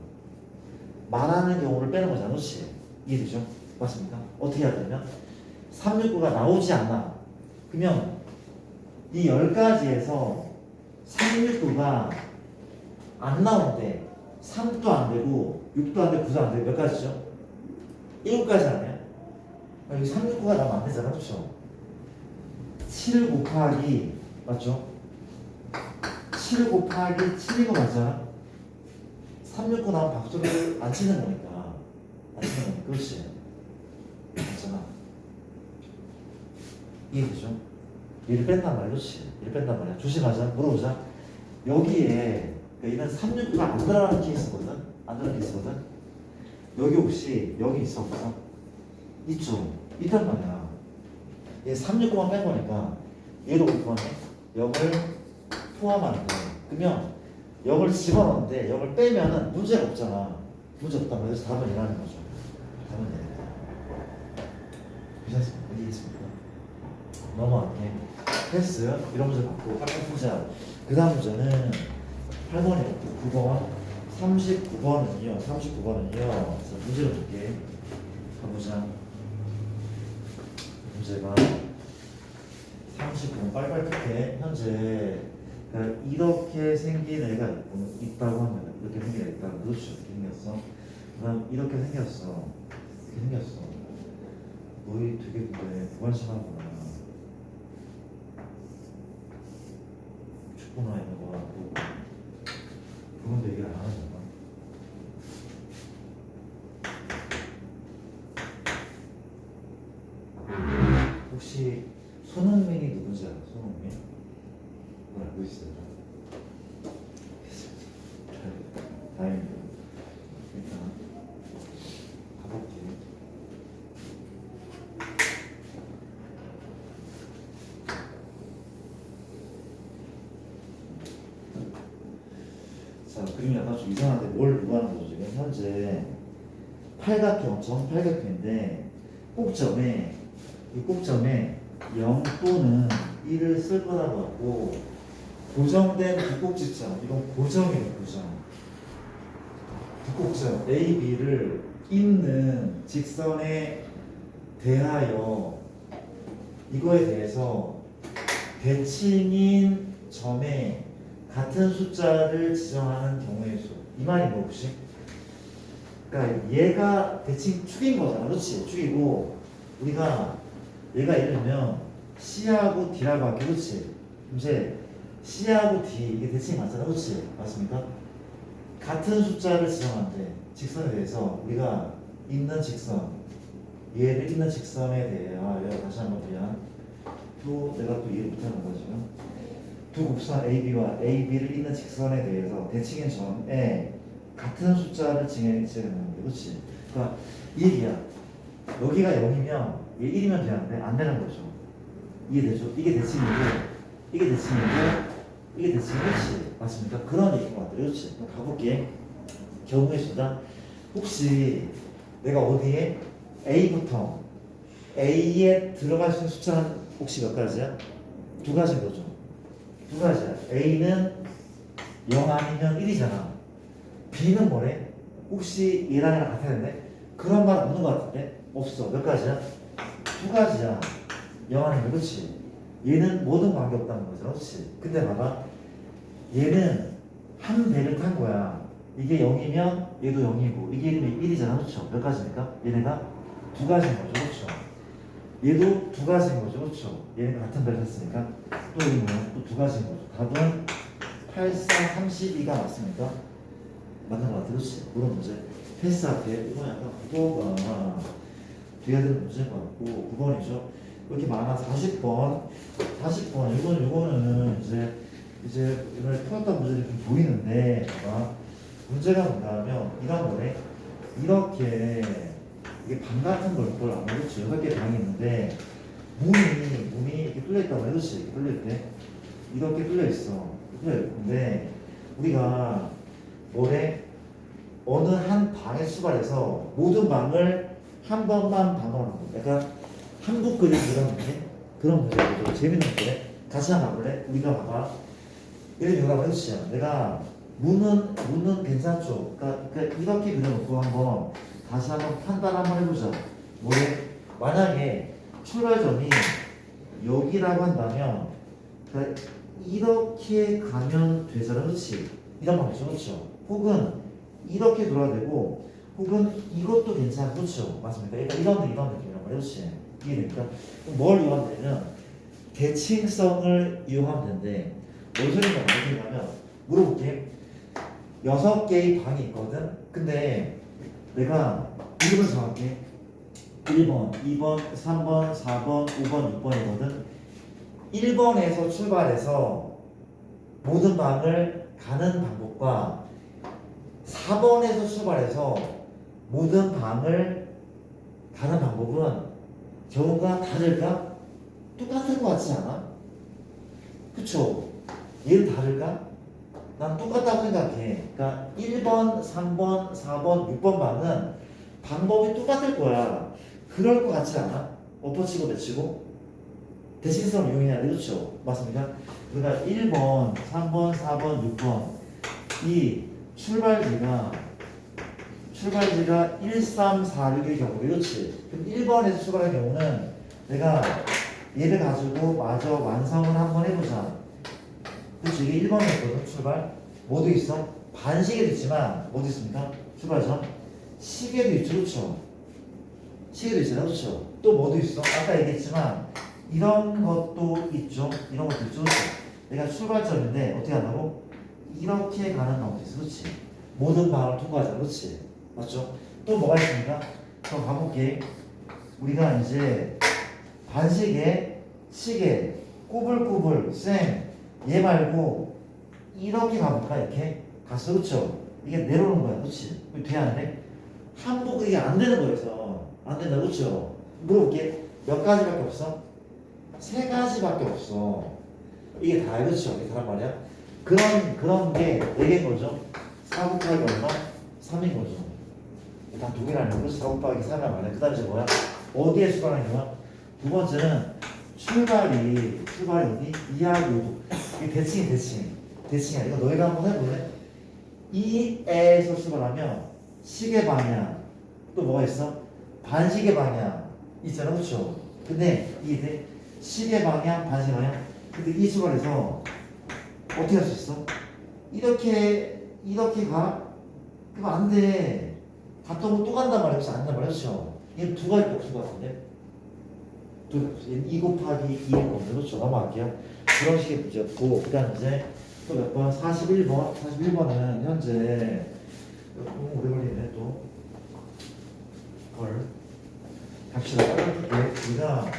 말하는 경우를 빼는 거잖아, 그렇지? 이해되죠? 맞습니까? 어떻게 해야 되냐면 369가 나오지 않나? 그러면 이 10가지에서 369가 안 나오는데 3도 안 되고 6도 안 되고 9도 안 되고 몇 가지죠? 7가지 아니야? 여기 369가 나오면 안 되잖아, 그렇죠? 7 곱하기 맞죠? 7 곱하기 7이고 맞잖아? 369 나오면 박수를 안 치는 거니까. 안 치는 거니까. 그렇지. 맞잖아. 이해되죠? 얘를 뺀단 말이야. 그렇지. 얘를 뺀단 말이야. 조심하자. 물어보자. 여기에 그러니까 얘는 369가 안 들어가는 케이스거든. 안 들어가는 케이스거든. 여기 혹시 여기 있어 없어? 있죠. 있단 말이야. 얘 369만 뺀 거니까 얘도 포함해. 0을 포함하는 거야. 그러면 0을 집어넣는데 0을 빼면은 문제가 없잖아. 문제 없단 말이야. 그래서 답은 이라는 거죠. 답은 이래. 괜찮습니까? 이해했습니까? 넘어갈게. 패스. 이런 문제 받고 아까 보자. 그 다음 문제는 8번이었고 9번 39번은요. 문제를 볼게. 가보자. 문제가 39번 빨리빨리 풀게. 현재 그러니까 이렇게 생긴 애가 있다고 하면 이렇게 생긴 애가 있다고. 그렇죠. 이렇게 생겼어. 그 다음 이렇게 생겼어. 이렇게 생겼어. 너희 되게 근데 무관심하구나. 축구나 이런 거 보고 그런데 얘기를 안 하는 건가? 혹시 손흥민이 누군지 알아? 손흥민? 그걸 알고 있어요? 다행이다. 일단 가볼게. 자, 그림이 약간 좀 이상한데 뭘 누구하는 거죠? 지금 현재 엄청 팔각형인데 이 꼭점에 0 또는 1을 쓸 거라고 하고 고정된 두 꼭지점, 이건 고정이에요, 고정. 두 꼭지점 A, B를 잇는 직선에 대하여 이거에 대해서 대칭인 점에 같은 숫자를 지정하는 경우의 수. 이 말이 뭐 혹시? 그러니까 얘가 대칭 축인 거잖아, 그렇지? 축이고 우리가 얘가 예를 들면 C하고 D라고 할게, 그렇지? 이제 C하고 D 이게 대칭이 맞잖아, 그렇지? 맞습니까? 같은 숫자를 지정하는데 직선에 대해서 우리가 있는 직선 얘를 있는 직선에 대하여 다시 한번 미안 또 내가 또 이해 못하는 거야 지금 두 곡선 AB와 AB를 있는 직선에 대해서 대칭인 점에 같은 숫자를 지정하는 게 그렇지? 그러니까 이 얘기야. 여기가 0이면 얘 1이면 되는데 안 되는 거죠. 이해되죠? 이게 대칭이고 이게 대칭이지. 맞습니까? 그런 얘기인 것 같아요. 그렇지? 그럼 가볼게. 경우의 수다. 혹시 내가 어디에 A부터 A에 들어갈 수 있는 숫자는 혹시 몇 가지야? 두 가지인 거죠. 두 가지야. A는 0 아니면 1이잖아. B는 뭐래? 혹시 얘랑 같아야 되는데? 그런 말 없는 것 같은데? 없어. 몇 가지야? 두 가지야. 영하는 그렇지. 얘는 모든 관계 없다는 거죠. 그렇지. 근데 봐봐. 얘는 한 배를 탄 거야. 이게 0이면 얘도 0이고 이게 1이잖아. 그렇죠? 몇 가지입니까? 얘네가 두 가지인 거죠. 그렇죠? 얘도 두 가지인 거죠. 그렇죠? 얘네가 같은 배를 탔으니까 또 여기 뭐야? 또 두 가지인 거죠. 답은 8, 4, 32가 맞습니까? 맞는 거 같아. 그렇지? 그런 문제. 패스할게. 이건 약간 국어가 뒤에 되는 문제인 것 같고 9번이죠. 이렇게 많아. 40번. 40번. 이거는 이제 이번에 풀었던 문제들이 좀 보이는데 봐봐. 문제가 뭔가 하면 이런 거네. 이렇게 이게 방 같은 걸 아마 그렇지. 6개 방이 있는데 문이 이렇게 뚫려 있다고 해줬지. 이렇게 뚫릴 때 이렇게 뚫려 있어. 뚫려 있는데 우리가 뭐래? 어느 한 방에 출발해서 모든 방을 한 번만 방어하는 거. 약간 한국 그림 그런 문제거든. 재밌는 거래. 같이 한번 봐볼래? 우리가 봐봐. 예를 들어 해주시죠. 내가 문은 괜찮죠. 그러니까 이렇게 그려놓고 한번 다시 한번 판단 한번 해보자. 뭐래? 만약에 출발점이 여기라고 한다면 그러니까 이렇게 가면 되잖아. 그렇지? 이런 말이죠. 그렇죠? 혹은 이렇게 돌아야 되고 혹은 이것도 괜찮아. 그렇죠? 맞습니까? 그러니까 이런 느낌이란 말이야. 그렇지? 이해됩니까? 그럼 뭘 이용하면 되냐면 대칭성을 이용하면 되는데 뭔 소리냐면 물어볼게. 6개의 방이 있거든. 근데 내가 이름을 정할게. 1번, 2번, 3번, 4번, 5번, 6번이거든. 1번에서 출발해서 모든 방을 가는 방법과 4번에서 출발해서 모든 방을 가는 방법은 경우가 다를까? 똑같을 것 같지 않아? 그쵸? 얘는 다를까? 난 똑같다고 생각해. 그러니까 1번, 3번, 4번, 6번 방은 방법이 똑같을 거야. 그럴 것 같지 않아? 엎어치고 내치고 대칭성을 이용해야 돼. 그렇죠? 맞습니까? 그러니까 1번, 3번, 4번, 6번 이 출발지가 1, 3, 4, 6의 경우 그렇지? 그럼 1번에서 출발할 경우는 내가 얘를 가지고 마저 완성을 한번 해보자. 그렇지? 이게 1번이었거든 출발. 뭐도 있어? 반시계도 있지만 뭐도 있습니까? 출발점 시계도 있죠. 그렇죠? 시계도 있잖아. 그렇죠? 또 뭐도 있어? 아까 얘기했지만 이런 것도 있죠. 이런 것도 있죠. 그렇죠? 내가 출발점인데 어떻게 한다고? 이렇게 가는 방법도 있어. 그렇지? 모든 방을 통과하자. 그렇지? 맞죠? 또 뭐가 있습니까? 그럼 가볼게. 우리가 이제 반시계, 시계, 꼬불꼬불, 얘 말고 이렇게 가볼까? 이렇게 갔어. 그렇죠? 이게 내려오는 거야. 그렇지? 돼 안 돼? 한국 이게 안 되는 거여서 안 된다. 그렇죠? 물어볼게. 몇 가지밖에 없어? 3가지밖에 없어. 이게 다야. 그렇죠? 이게 다란 말이야. 그런 게 4개인 거죠. 4 곱하기 얼마? 3인 거죠. 다 동일하는 거죠. 4 곱하기 3이란 말이야. 그 다음에 이제 뭐야? 어디에 출발하는 거야? 두 번째는 출발이 어디? 이하고 5도. 이게 대칭이야. 이거 너희가 한번 해볼래? 이에서 출발하면 시계 방향 또 뭐가 있어? 반시계 방향 있잖아. 그렇죠? 근데 이게 시계 방향, 반시계 방향. 근데 이 출발해서 어떻게 할 수 있어? 이렇게 가? 그럼 안 돼. 갔다 오면 또 간단 말이야. 그렇지? 안 간단 말이야. 그렇죠? 얘 두 가지 없을 것 같은데? 2 곱하기 2일 겁니다. 그렇죠? 넘어갈게요. 그런 식의 문제였고, 그 다음 이제 또 몇 번? 41번. 41번은 현재 너무 오래 걸리네 또. 갑시다. 우리가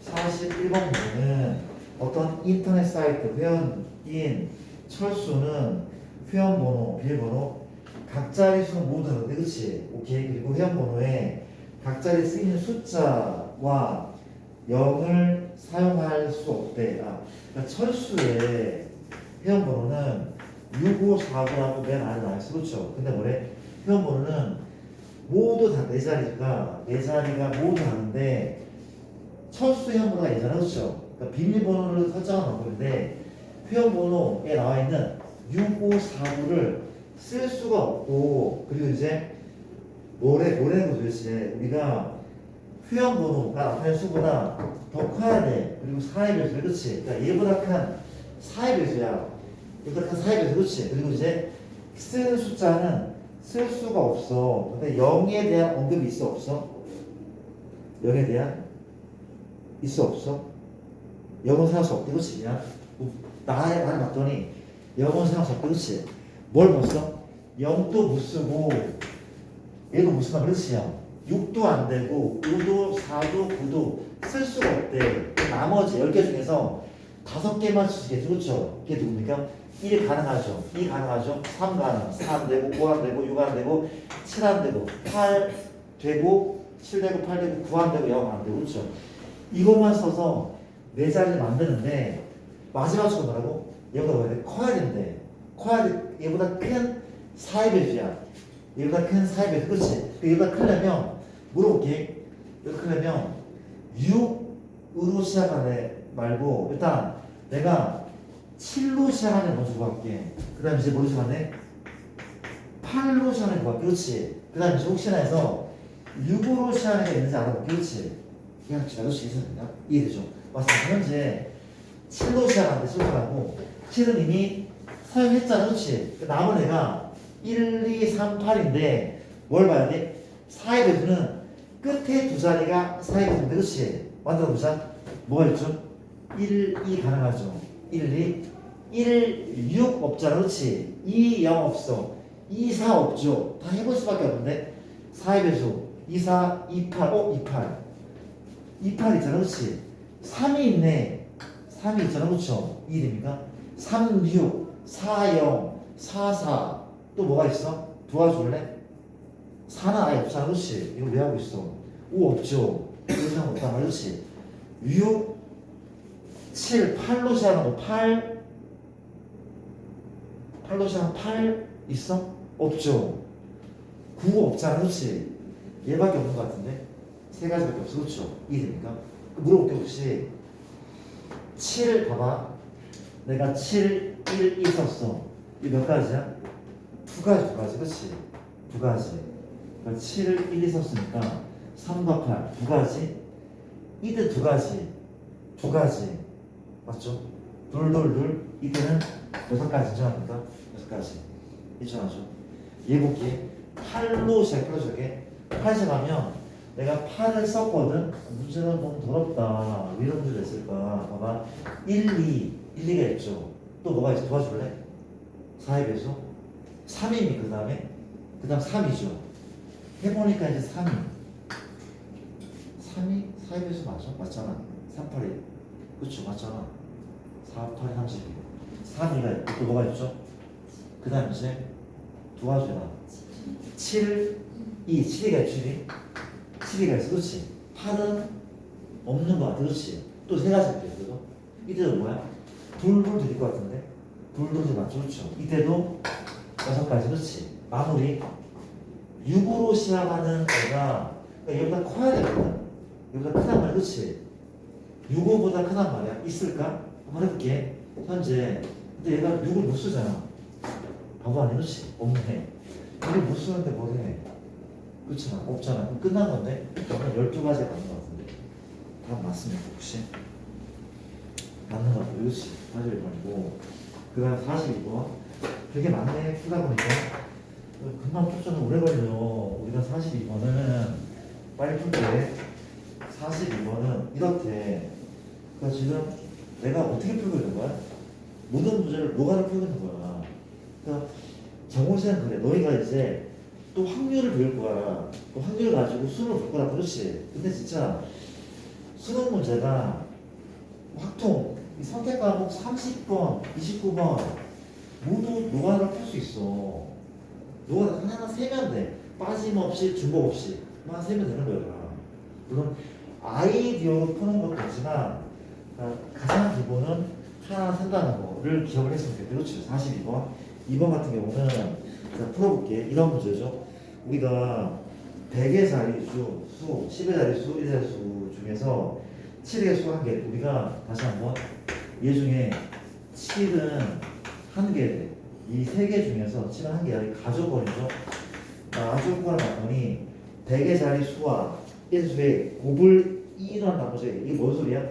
41번 문제는 어떤 인터넷 사이트 회원인 철수는 회원번호, 비밀번호, 각자리 수는 모두 다른데, 그치? 오케이. 그리고 회원번호에 각자리 쓰이는 숫자와 0을 사용할 수 없대. 그러니까 철수의 회원번호는 6549라고 맨 아래 나와있어. 그렇죠? 근데 뭐래? 회원번호는 모두 다 네 자리가 모두 다른데 철수 회원번호가 있잖아. 그렇죠? 그러니까 비밀번호를 설정한 방법인데 회원번호에 나와 있는 6549를 쓸 수가 없고, 그리고 이제 뭐라는 거 도대체 우리가 표현 번호가 나타낸 수보다 더 커야 돼. 그리고 4의 배수, 그렇지? 그러니까 얘보다 큰 4의 배수야. 얘보다 큰 4의 배수, 그렇지? 그리고 이제 쓰는 숫자는 쓸 수가 없어. 근데 0에 대한 언급이 있어, 없어? 0에 대한 있어, 없어? 0은 생각할 수 없대, 그렇지? 그냥 나를 봤더니 0은 생각할 수 없대, 그렇지? 뭘 못 써? 0도 못 쓰고 얘도 못 쓰나, 그렇지? 6도 안 되고 5도, 4도, 9도 쓸 수가 없대. 나머지 10개 중에서 5개만 쓰겠지, 그렇죠? 이게 누굽니까? 1 가능하죠. 2 가능하죠. 3 가능. 4 안 되고 5 안 되고 6 안 되고 7 안 되고 8 되고 7 되고 8 되고 9 안 되고 0 안 되고, 그렇죠? 이것만 써서 네 자리를 만드는데 마지막 수가 뭐라고? 얘보다 뭐야 돼? 커야 된대. 커야 돼. 얘보다 큰 4의 배수야. 얘보다 큰 4의 배수, 그렇지? 얘보다 크려면 물어볼게. 이렇게 크려면 6으로 시작하네 말고 일단 내가 7로 시작하는 애 먼저 구할게. 그 다음에 이제 뭐로 시작하네? 8로 시작하는 애 구할게. 그렇지? 그 다음에 이제 혹시나 해서 6으로 시작하는 애가 있는지 알아볼게. 그렇지? 그냥 지나도 수 있습니다. 이해되죠? 맞습니다. 현재 7로 시작하는데 7로 시작하고 7은 이미 사용했잖아. 그렇지? 남은 애가 1, 2, 3, 8인데 뭘 봐야 돼? 4의 배수는 끝에 두 자리가 4의 배수인데, 그렇지? 만들어 보자. 뭐가 있죠? 1, 2 가능하죠. 1, 2, 1, 6 없잖아. 그렇지? 2, 0 없어. 2, 4 없죠. 다 해볼 수밖에 없는데 4의 배수 2, 4, 2, 8, 2, 8 2, 8 있잖아. 그렇지? 3이 있네. 3이 있잖아. 그렇죠? 이해됩니까? 3, 6, 4, 0, 4, 4 또 뭐가 있어? 도와줄래? 4는 아예 없잖아. 그렇지? 이거 왜 하고 있어? 5 없죠? 그런 사람 없단 말이야. 그렇지? 6, 7, 8로 시작하는 거 8로 시작하는 8 있어? 없죠? 9 없잖아. 그렇지? 얘밖에 없는 것 같은데? 세 가지밖에 없어. 그렇죠? 이해됩니까? 물어볼게. 혹시 7 봐봐. 내가 7, 1, 2 썼어. 이 몇 가지야? 두 가지. 그렇지? 두 가지. 그러니까 7, 1, 2 썼으니까 3과 8, 두 가지. 이때 두 가지. 두 가지. 맞죠? 둘. 이때는 6가지 인정합니까? 6가지. 인정하죠? 얘 볼게. 8로 시작해. 8 시작하면 내가 8을 썼거든? 문제가 너무 더럽다. 왜 이런 문제가 있을까? 봐봐. 1, 2가 있죠. 또 뭐가 있어? 도와줄래? 4의 배수? 3이니 그 다음에? 그 다음 3이죠. 해보니까 이제 3이 4의 배수 맞아? 맞잖아. 3, 8이. 그쵸? 맞잖아. 4, 8, 32. 3이가 있고 또 뭐가 있죠? 그 다음 이제 도와줘라. 7, 7이가 있지. 7이가 있어. 그렇지? 8은 없는 거 같아. 그렇지? 또 세 가지 할게요. 그래도 이때도 뭐야? 둘 드릴 것 같은데? 둘 맞죠? 그렇죠? 이때도 6가지. 그렇지? 마무리. 6으로 시작하는 애가 그러니까 얘보다 커야 되거든. 얘보다 크단 말이야. 그렇지? 6보다 크단 말이야. 있을까? 한번 해볼게. 현재 근데 얘가 6을 못 쓰잖아. 바보 아니야? 그렇지? 없네. 6을 못 쓰는데 뭘 해? 그렇잖아. 없잖아. 그럼 끝난 건데? 그러면 12가지가 맞는 것 같은데. 다 맞습니까? 혹시? 맞는 것 같아요. 그렇지? 41번이고 그 다음 42번. 되게 많네. 풀다 보니까 금방 풀자는 오래 걸려. 우리가 42번은 빨리 풀게. 42번은 이렇대. 그러니까 지금 내가 어떻게 풀고 있는 거야? 모든 문제를 노가다 풀고 있는 거야. 그러니까 정호세는 그래. 너희가 이제 또 확률을 배울 거야. 또 확률을 가지고 수능을 볼 거라. 그렇지? 근데 진짜 수능 문제가 확통 이 선택 과목 30번, 29번 모두 노가다를 풀 수 있어. 노가다 하나하나 세면 돼. 빠짐없이 중복 없이 만 세면 되는 거야. 물론 아이디어로 푸는 것도 있지만 가장 기본은 하나 센다는 거를 기억을 했으면 좋겠다. 그렇죠? 42번. 2번 같은 경우는 제가 풀어볼게. 이런 문제죠. 우리가 100의 자리수, 10의 자리수, 1의 자리수 중에서 7의 수 한 개. 우리가 다시 한번 얘 중에 7은 한 개. 이 세 개 중에서 7은 한 개야. 가져버리죠. 가져버려 봤더니 100의 자리수와 인수의 곱을 2라는 나머지 이게 뭔 소리야?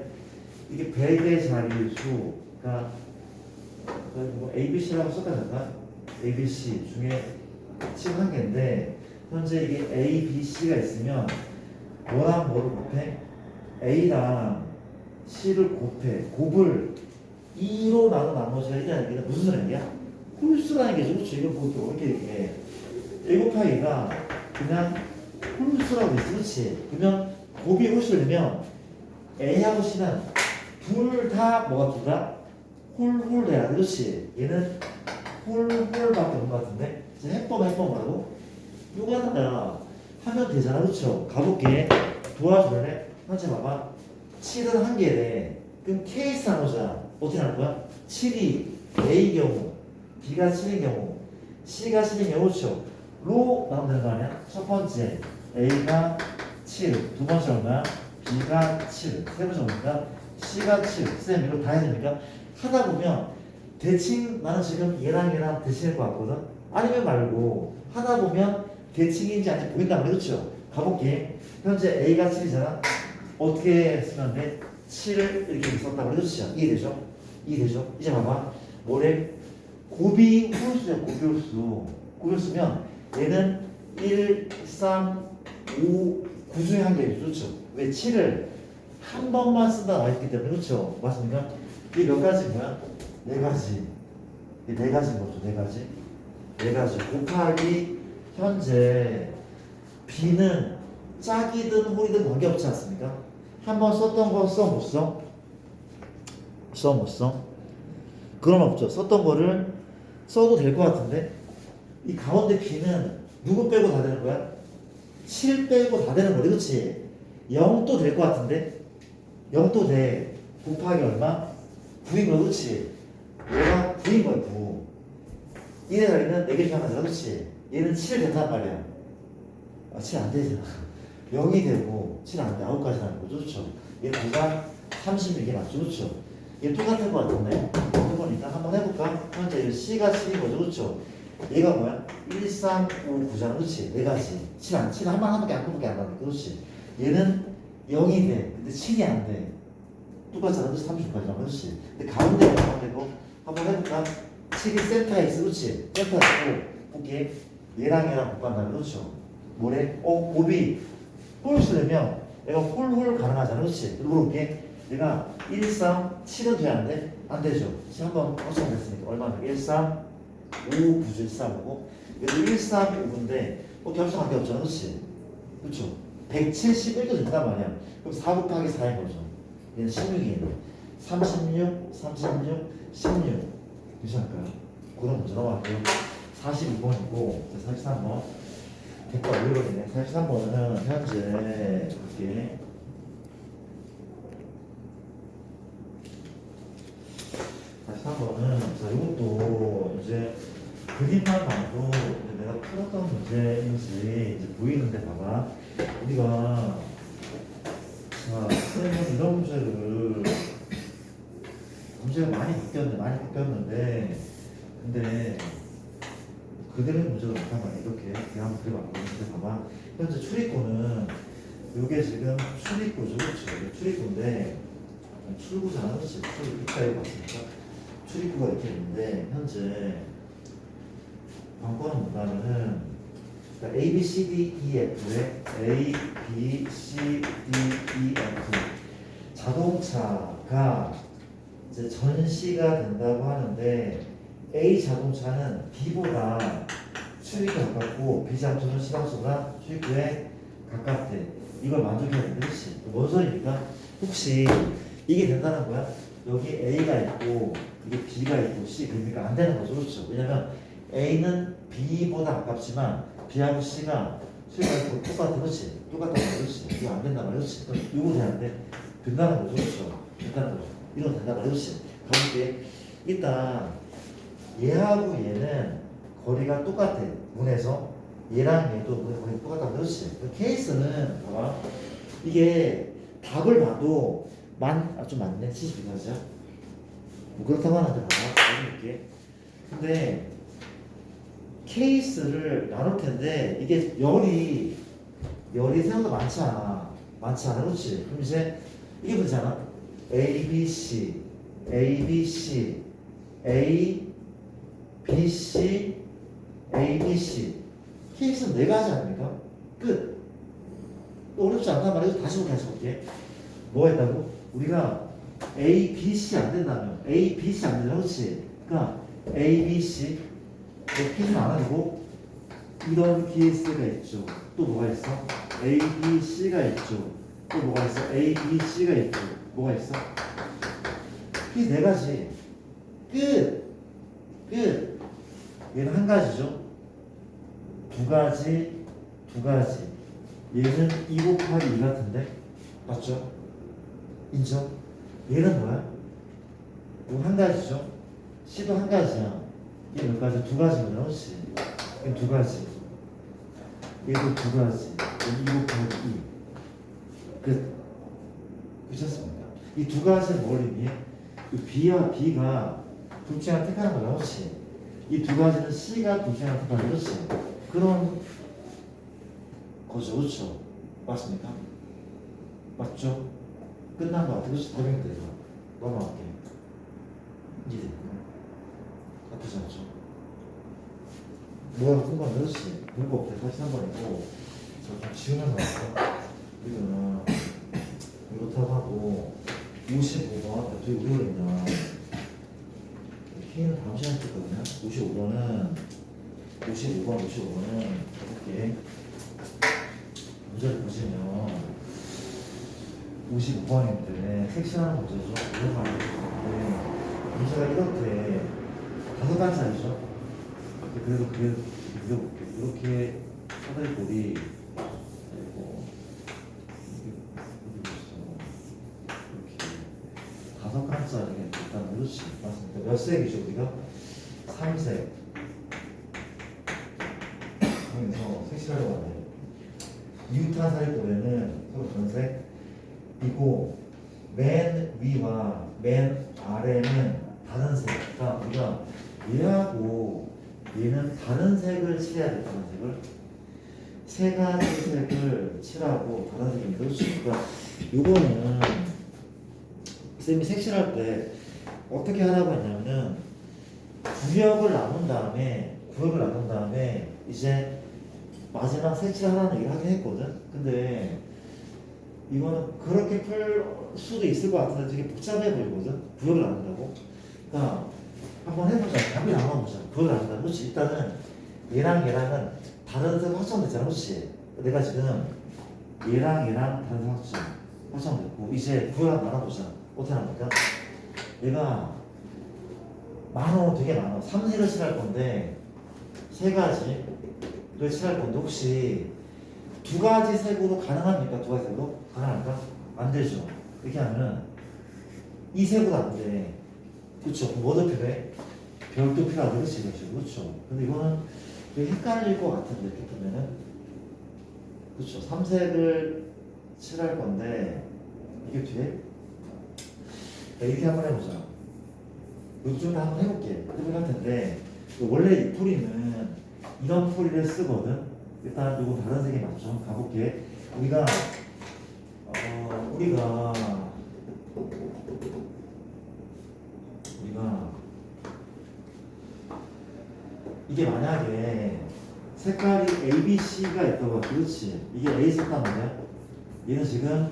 이게 배대 자리수가 뭐 ABC라고 썼다 잠깐 ABC 중에 지금 한 개인데 현재 이게 A, B, C가 있으면 뭐랑 뭐를 곱해? A랑 C를 곱해 곱을 2로 나눈 나머지가 이게 아니라 무슨 소리야? 홀수라는 게 그렇죠. 이거 뭐 이렇게 얘기해. 1곱하기가 그냥 홀수라고 있어. 그렇지? 그러면 곱이 홀수려면 A하고 C는 둘 다 뭐가 둘다? 홀 돼야 돼. 그렇지? 얘는 홀밖에 없는 것 같은데? 이제 해법 뭐라고? 요거 하나 하면 되잖아. 그렇죠? 가볼게. 도와줄래? 현재 봐봐. 7은 한 개래. 그럼 케이스 나누자. 어떻게 나눌 거야? 7이 A의 경우, B가 7인 경우, C가 10인 경우, 그렇죠? 로 나오면 되는 거 아니야? 첫 번째 A가 7, 두 번째 얼마야? B가 7, 세 번째 얼마야? C가 7. 쌤 이거 다 해야 되니까 하다 보면 대칭 나는 지금 얘랑 대칭할 것 같거든? 아니면 말고 하다 보면 대칭인지 아닌지 보인단 말이야. 그렇죠? 가볼게. 현재 A가 7이잖아. 어떻게 쓰면 돼? 7을 이렇게 썼다고 그렇죠? 이해되죠? 이해되죠? 이제 봐봐. 뭐래? 곱이 홀수야. 곱이 홀수면 얘는 1, 3, 5, 9 중에 한 개. 그렇죠? 왜 7을 한 번만 쓴다 나와 있기 때문에. 그렇죠? 맞습니까? 이게 몇 가지 뭐야? 네 가지. 이게 네 가지인 거죠. 네 가지. 네 가지. 곱하기 현재 B는 짝이든 홀이든 관계없지 않습니까? 한 번 썼던 거 써 못 써? 써 못 써? 그건 없죠. 썼던 거를 써도 될 것 같은데 이 가운데 B는 누구 빼고 다 되는 거야? 7 빼고 다 되는 거야. 그렇지? 0도 될 것 같은데 0도 돼. 곱하기 얼마? 9인 거야. 그렇지? 얘가 9인 거야. 9. 얘네 자리는 4개 중에 하나잖아. 그렇지? 얘는 7 된단 말이야. 7 안 되잖아. 0이 되고 7 안 돼. 9까지 하는 거죠. 그렇죠? 얘 9가 36이 맞죠. 그렇죠? 얘 똑같은 거 같은데 해보니까 한번 해볼까? 현재 C가 7인 거죠. 그렇죠? 얘가 뭐야? 1, 3, 5, 9잖아. 그렇지? 네 가지. 7 한번밖에 안 나니까. 그렇지? 얘는 0이 돼. 근데 7이 안 돼. 똑같잖아. 그래서 30까지잖아. 그렇지? 근데 가운데고 한번 해볼까? 7이 센터에 있어. 그렇지? 센터에 있고 볼게. 얘랑 곱한다면 그렇죠? 뭐래? 곱이 홀수되면 얘가 홀 가능하잖아. 그렇지? 그리고 물어볼게. 얘가 1, 3, 7은 돼? 안 돼? 안 되죠. 지금 한번 확정됐으니까 얼마나? 1, 3, 5, 9죠. 1, 3, 5고 얘도 1, 3, 5인데 겹쳐 관계 없잖아. 그렇지? 그렇죠? 171도 된단 말이야. 그럼 4 곱하기 4인 거죠. 얘는 16이에요. 36, 16 괜찮을까요? 그런 문제 넘어갈게요. 42번이고 43번 댓글 올려버리네. 43번은 현재 볼게. 43번은 자 이것도 이제 그림만 봐도 이제 내가 풀었던 문제인지 이제 보이는데 봐봐. 우리가 자 선생님은 이런 문제가 많이 바뀌었는데 근데 그대로 문제가 못한 거야. 이렇게 한번 그려봤거든요. 봐봐. 현재 출입구는 이게 지금 출입구죠. 그렇죠? 출입구인데 출구잖아. 그렇지? 출입구까지 봤으니까 출입구가 이렇게 있는데 현재 관건은 뭐냐면은 그러니까 A, B, C, D, E, F에 A, B, C, D, E, F 자동차가 이제 전시가 된다고 하는데 A 자동차는 B보다 출입구에 가깝고 B 자동차는 시방수보다 출입구에 가깝대. 이걸 만족해야 돼. 그렇지? 뭔 소리입니까? 혹시 이게 된다는 거야? 여기 A가 있고 이게 B가 있고 C 그러니까 안 되는 거죠. 그렇죠? 왜냐면 A는 B보다 가깝지만 B하고 C가 출입구가 똑같아. 그렇지? 똑같다고 그렇지? 이거 안 된단 말이야. 그렇지? 그럼 이거 돼야 돼? 된다는 거죠. 그렇죠? 된다는 거죠. 이건 된단 말이야. 그렇지? 가볼게. 일단 얘하고 얘는 거리가 똑같아. 문에서 얘랑 얘도 거리 똑같다고. 그렇지? 그 케이스는 봐봐. 이게 답을 봐도 좀 많네. 72가지야. 뭐 그렇다고 하는데 봐봐. 해볼게. 근데 케이스를 나눌 텐데 이게 열이 열이 생각보다 많지 않아. 많지 않아. 그렇지? 그럼 이제 이게 뭐잖아? A, B, C, A, B, C, A, B, C, A, B, C. 케이스는 네 가지 아닙니까? 끝. 어렵지 않단 말이야. 다시 볼게. 뭐가 있다고? 우리가 A, B, C 안 된다면 A, B, C 안 된다. 그렇지? 그러니까 A, B, C 케이스는 안 하고 이런 케이스가 있죠. 또 뭐가 있어? A, B, C가 있죠. 또 뭐가 있어? A, B, C가 있죠. 뭐가 있어? 이 네 가지. 끝. 끝. 얘는 한 가지죠. 두 가지. 얘는 2 곱하기 2 같은데? 맞죠? 인정? 얘는 뭐야? 이거 한 가지죠? C도 한 가지야. 얘 몇 가지? 두 가지거든, 그렇지? 얘 두 가지. 얘도 두 가지. 얘는 2 곱하기 2. 끝. 그렇지 않습니까? 이 두 가지는 뭘 의미해? B와 B가 둘 중에 하나 택하는 거야, 그렇지? 이 두 가지는 C가 둘 중에 하나 택하는 거야, 그렇지? 그런 거죠, 그렇죠? 맞습니까? 맞죠? 끝난 거 같아, 그렇지? 답입니다, 이거. 넘어갈게. 이제 나쁘지 않죠? 뭐가 궁금한 그렇지? 별거 없대, 다시 한 번이고. 저좀 지우면서 할까? 이거는 이렇다고 하고 55번 되게 오래 걸린다. K는 다음 시간에 했거든요. 55번은 해볼게. 문제를 보시면 55번인데 섹션하는 문제죠. 문제가 이렇게 다섯 단짜리죠. 그래도 이렇게 사다리꼴이 다섯 칸짜리가 일단 그렇지 맞습니다. 몇 색이죠 우리가? 3색 그래서 색칠하려고 하네. 유탄 사리꼴에는 서로 전색이고 맨 위와 맨 아래는 다른 색. 그러니까 우리가 얘하고 얘는 다른 색을 칠해야 돼. 다른 색을 세 가지 색을 칠하고 다른 색입니다. 그러니까 요거는 쌤이 색칠할 때 어떻게 하라고 했냐면은 구역을 나눈 다음에 이제 마지막 색칠하라는 얘기를 하긴 했거든. 근데 이거는 그렇게 풀 수도 있을 것 같은데 되게 복잡해 보이거든. 구역을 나눈다고. 그러니까 한번 해보자. 답이 나눠보자. 구역을 나눈다. 그렇지. 일단은 얘랑은 다른 색 확정됐잖아. 그렇지. 내가 지금 얘랑 다른 색 확정됐고 이제 구역을 나눠보자. 어떻게 합니까? 얘가 많어, 되게 많아. 3색을 칠할 건데 세 가지를 칠할 건데 혹시 두 가지 색으로 가능합니까? 두 가지 색으로 가능할까? 안 되죠. 이렇게 하면은 이 색으로 안 돼. 그렇죠? 뭐도 필요해? 별도 필요하고 그렇지, 그렇죠. 근데 이거는 되게 헷갈릴 것 같은데 이렇게 보면은 그렇죠. 3색을 칠할 건데 이게 뒤에 이렇게 한번 해보자. 요즘에 한번 해볼 텐데 원래 이 풀이는 이런 풀이를 쓰거든. 일단 이거 다른 색이 맞죠? 한번 가볼게. 우리가 이게 만약에 색깔이 A, B, C가 있다고 그렇지. 이게 A 색깔 말이야. 얘는 지금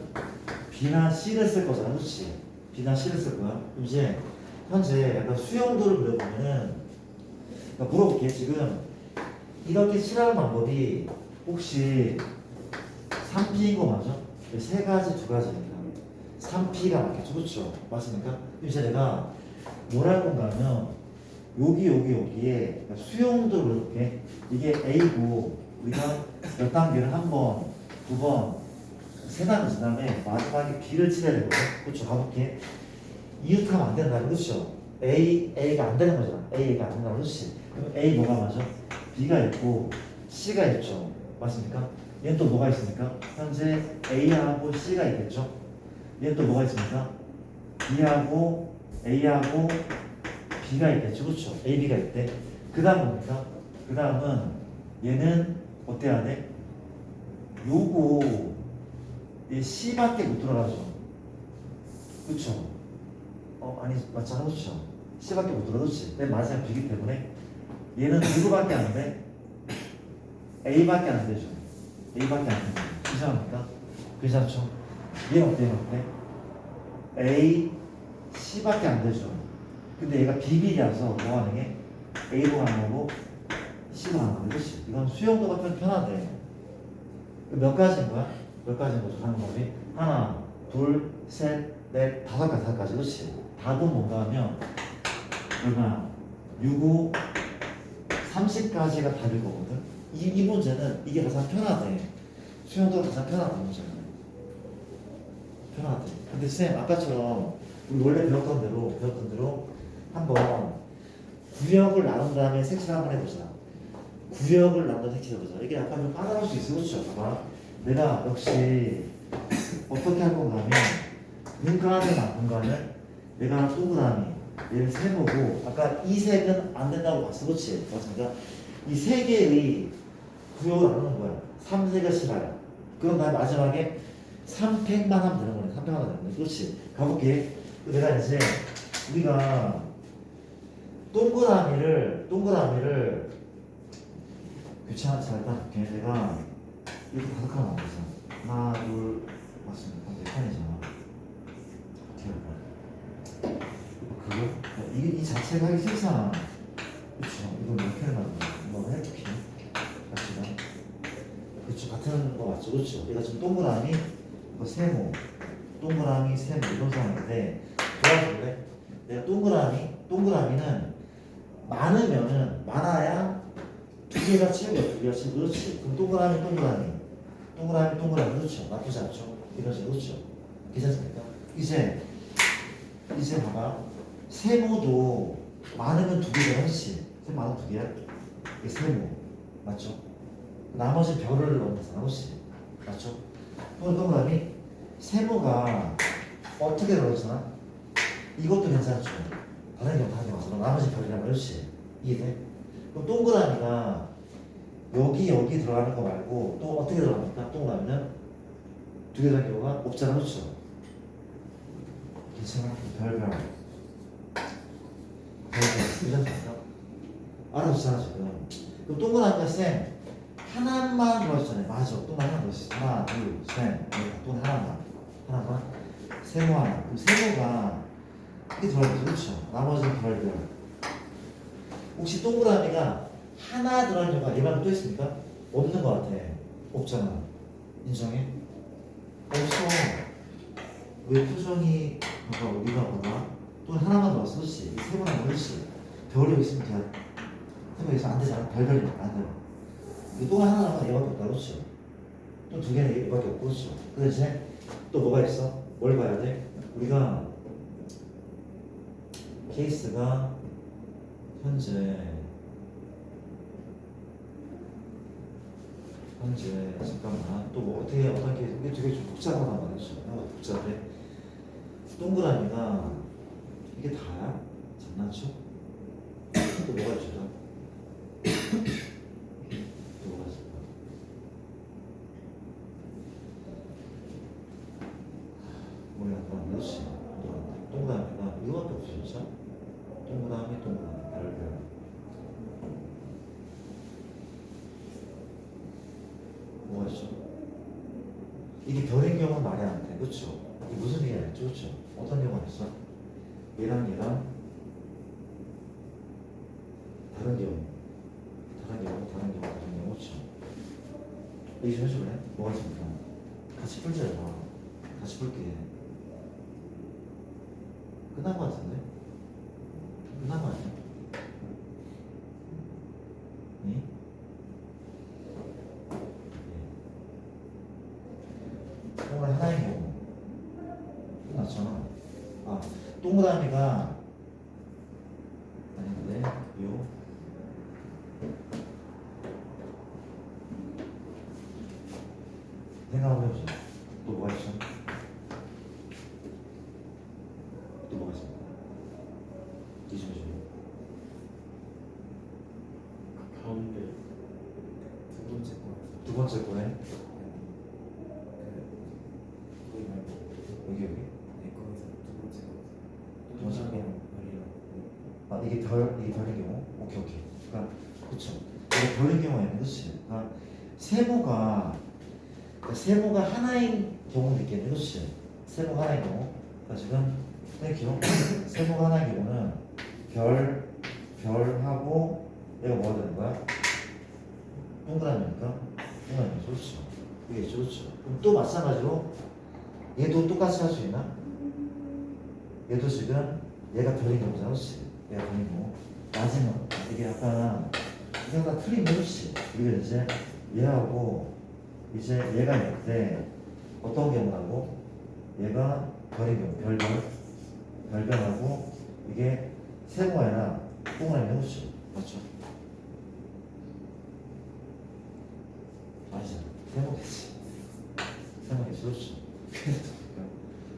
B나 C를 쓸 거잖아, 그렇지? B나 C를 쓸 거야. 그럼 이제 현재 약간 수영도를 그려보면은 그러니까 물어볼게. 지금 이렇게 칠하는 방법이 혹시 3P인 거 맞아? 세 가지, 두 가지니까 3P가 맞겠죠, 그렇죠? 맞습니까? 그럼 이제 내가 뭘 할 건가 하면 여기에 수용도를 이렇게 이게 A고 우리가 몇 단계를 한 번, 두 번, 세 단계 그 다음에 마지막에 B를 칠해야 되거든. 그렇죠? 가볼게. 이웃하면 안 된다, 그렇죠? A가 안 되는 거잖아. A가 안 된다, 그렇지? 그럼 A 뭐가 맞아? B가 있고 C가 있죠. 맞습니까? 얘는 또 뭐가 있습니까? 현재 A하고 C가 있겠죠? 얘는 또 뭐가 있습니까? A하고 B가 있겠죠. 그렇죠? A, B가 있대. 그 다음 뭡니까? 그 다음은 얘는 어때야 돼? 요거 이 C밖에 못 들어가죠. 그쵸? 아니 맞잖아. 그쵸? C밖에 못 들어가지. 맨 마지막 B이기 때문에 얘는 누구밖에 안 돼? A밖에 안 되죠. A밖에 안 된다. 괜찮습니까? 괜찮죠? 얘는 어때? 얘는 어때? A, C밖에 안 되죠. 근데 얘가 비밀이라서 뭐 하는 게 A로 가는 거고 C로 가는 거고. 그렇지? 이건 수용도가 좀 편한데 몇 가지인 거야? 몇 가지인 거죠? 방법이 하나, 둘, 셋, 넷, 다섯 가지. 그렇지? 답은 뭔가 하면 얼마? 6, 5, 30까지가 답일 거거든. 이 문제는 이게 가장 편하대. 수용도가 가장 편하다 문제는. 편하대. 근데 쌤 아까처럼 우리 원래 배웠던 대로 한번 구역을 나눈 다음에 색칠 한번 해보자. 구역을 나눈 색칠 해보자. 이게 약간 좀 까다로울 수 있어. 그렇죠? 봐봐. 내가 역시 어떻게 할 건가 하면 공간을 내가 동그라미 얘를 세보고 아까 이 색은 안 된다고 봤어. 그렇지? 맞습니까? 이 세 개의 구역을 나누는 거야. 3색을 싫어요. 그럼 나 마지막에 3팩만 하면 되는 거네. 3팩만 하면 되는 거네. 그렇지? 가볼게. 내가 이제 우리가 동그라미를 귀찮아서 일단 볼게. 내가 이렇게 다섯 칸 만들었어. 하나, 둘, 맞습니다. 네 칸이잖아. 어떻게 할까? 그거? 이 자체가 하기 싫잖아. 그쵸? 이거 몇 칸을 만들어? 뭐 해볼게. 같이가. 그쵸? 같은 거 맞죠? 그쵸? 얘가 지금 동그라미, 이거 세모, 동그라미, 세모 이런 상황인데 도와줄래? 내가 동그라미는 많아야 두 개가 채우고 그렇지. 그럼 동그라미 그렇죠. 나쁘지 않죠. 이런 식으로 그렇죠. 괜찮습니까? 이제 봐봐. 세모도 많으면 두 개잖아. 그렇지. 세모 많으면 두 개야. 이게 세모 맞죠? 나머지 별을 넣는다잖아. 그렇지. 맞죠? 그럼 동그라미 세모가 어떻게 들어가잖아? 이것도 괜찮죠. 다른 경우 다른 경우 나머지 별이라면 그렇지. 이해돼? 그럼 동그라미가 여기 들어가는 거 말고 또 어떻게 들어갑니까? 동그라미는 두 개 들어가는 경우가 없잖아. 그렇죠? 괜찮아? 별별 괜찮습니까? 알아줬잖아 지금. 그럼 동그라미가 쌤 하나만 들어있잖아요. 맞아. 동그라미 하나 들어있어. 하나, 둘, 셋, 넷. 또 하나만 세모 하나. 그럼 세모가 이렇게 들어가죠. 그렇죠? 나머지는 별별. 혹시 동그라미가 하나 들어가는 경우가 얘 말고 또 있습니까? 없는 것 같아. 없잖아. 인정해? 없어. 왜 표정이 봐봐. 우리가 봐봐. 또 하나만 넣었어. 그렇지? 이 세모랑 그렇지? 별이 여기 있으면 돼. 세모 여기서 안 되잖아. 별별이니까 안 돼. 또 하나 남아 얘밖에 없다. 그렇죠? 또 두 개는 얘밖에 없고. 그렇죠? 그래서 이제 또 뭐가 있어? 뭘 봐야 돼? 우리가 케이스가 현재 잠깐만 또 뭐 어떻게 이게 되게 좀 복잡하단 말이죠. 복잡해. 동그라미가 이게 다야? 장난쳐? 또 뭐가 있을까? 또 뭐가 있을까? 몰라. 그렇지. 동그라미가 이거밖에 없어 진짜. 동그라미 별별. 뭐가 있죠? 이게 별인 경우는 말이 안 돼. 그렇죠? 이게 무슨 얘기야? 그렇죠? 어떤 경우가 있어? 얘랑 다른 경우. 그렇죠? 얘기 좀 해줄래? 뭐가 있습니까? 같이 풀자. 같이 풀게. 끝난 거 같은데? 끝난 거 아니야? 응? 동그라미 하나인 경우 끝났잖아. 동그라미가 아닌데 요 생각을 해보자. 또 뭐가 있어? 또 뭐가 있습니까? 뒤집어줘. 가운데 두 번째 거. 두 번째 거에 이게 별인 경우. 오케이. 그러니까 그렇죠. 이게 별인 경우가 있는 거지. 그러니까 세모가 하나인 경우도 있겠네, 그렇지? 세모가 하나인 경우. 그러니까 지금 땡큐. 세모가 하나인 경우는 별하고 얘가 뭐가 되는 거야? 동그라미니까 동그라미 좋죠. 이게 좋죠. 그럼 또 마찬가지로 얘도 똑같이 할 수 있나? 얘도 지금 얘가 별인 경우잖아, 그렇지? 얘가 별인 경우. 마지막 이게 약간 이게 다 틀린 거지. 우리가 이제 얘하고 이제 얘가 있는데 어떤 경우라고? 얘가 별인 경우, 별별하고 이게 세모가 아니라 동그라미 경우죠. 맞죠? 아니잖아. 세모겠지. 그렇죠.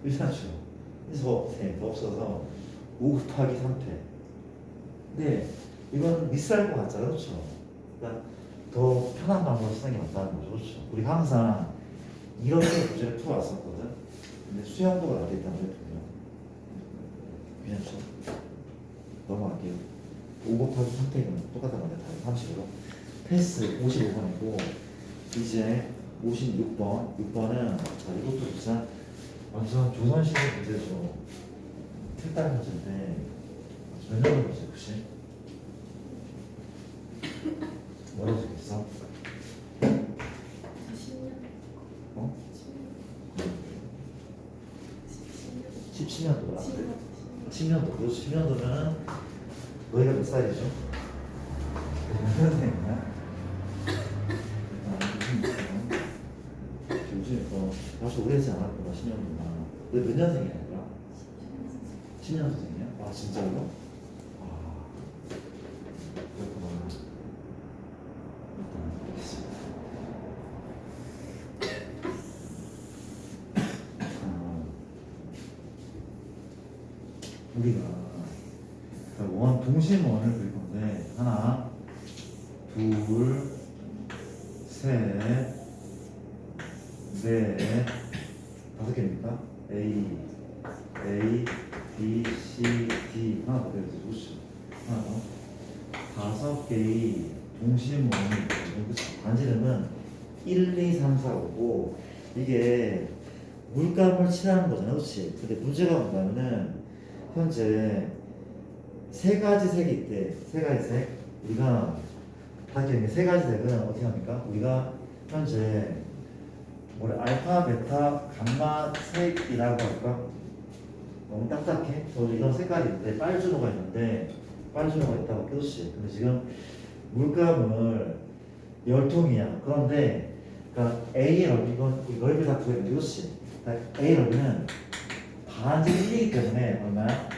의사죠. 그래서 더 없어서 5 곱하기 3패. 근데 이건 미스할 것 같잖아, 그렇죠? 그러니까 더 편한 방법을 쓰는 게 맞다는 거죠, 그렇죠? 우리 항상 이렇게 문제를 풀어왔었거든. 근데 수영도가 나한테 있다는 걸 괜찮죠? 넘어갈게요. 5 곱하기 3패는 똑같은 건데 다 30으로. 패스 55번이고 이제 56번. 6번은 자, 이것도 진짜 완전 조선시대 문제죠. 특단 문제인데 몇 년도 문제 혹시? 뭐라고 적겠어? 10년. 어? 10년. 17년도라. 10년도. 그래서 10년도면 너희가 몇 살이죠? 몇 년생이냐? 요즘 벌써 오래되지 않았구나. 10년도나. 너 몇 년생이야? 10년생이야? 아 진짜로? 아 그렇구나. 일단 알겠습니다. 우리가 원 동심원을 그릴 건데 하나, 둘, 셋, 넷, 5개입니까? A, B, C, D 하나 더 되어서 좋죠. 하나 더 5개의 동심원이 있거든요. 반지름은 1, 2, 3, 4, 5고 이게 물감을 칠하는 거잖아, 그렇지? 근데 문제가 뭐냐면은 현재 세 가지 색이 있대. 세 가지 색. 우리가 밖에 세 가지 색은 어떻게 합니까? 우리가 현재 뭐래 알파, 베타, 감마 색이라고 할까? 너무 딱딱해. 저 이런 색깔이 있는데 빨주노가 있는데 빨주노가 있다고 그렇지. 근데 지금 물감을 열통이야. 그런데 그러니까 A의 넓이 이건 넓이 다 구해야 돼. 그렇지. 그러니까 A의 넓이는 반지름 1이기 때문에 얼마야?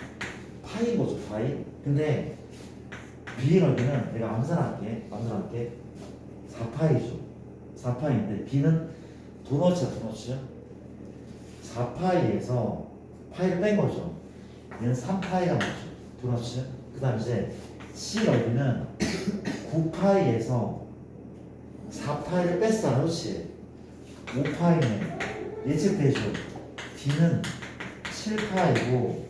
파이인 거죠, 파이. 근데 B의 넓이는 내가 암산할게. 4파이죠. 4파이인데 B는 도너츠야, 도너츠. 4파이에서 파이를 뺀 거죠. 얘는 3파이가 맞죠. 도너츠. 그 다음 이제 C 넓이는 9파이에서 4파이를 뺐어. 그렇지. 5파이는 예측되죠. D는 7파이고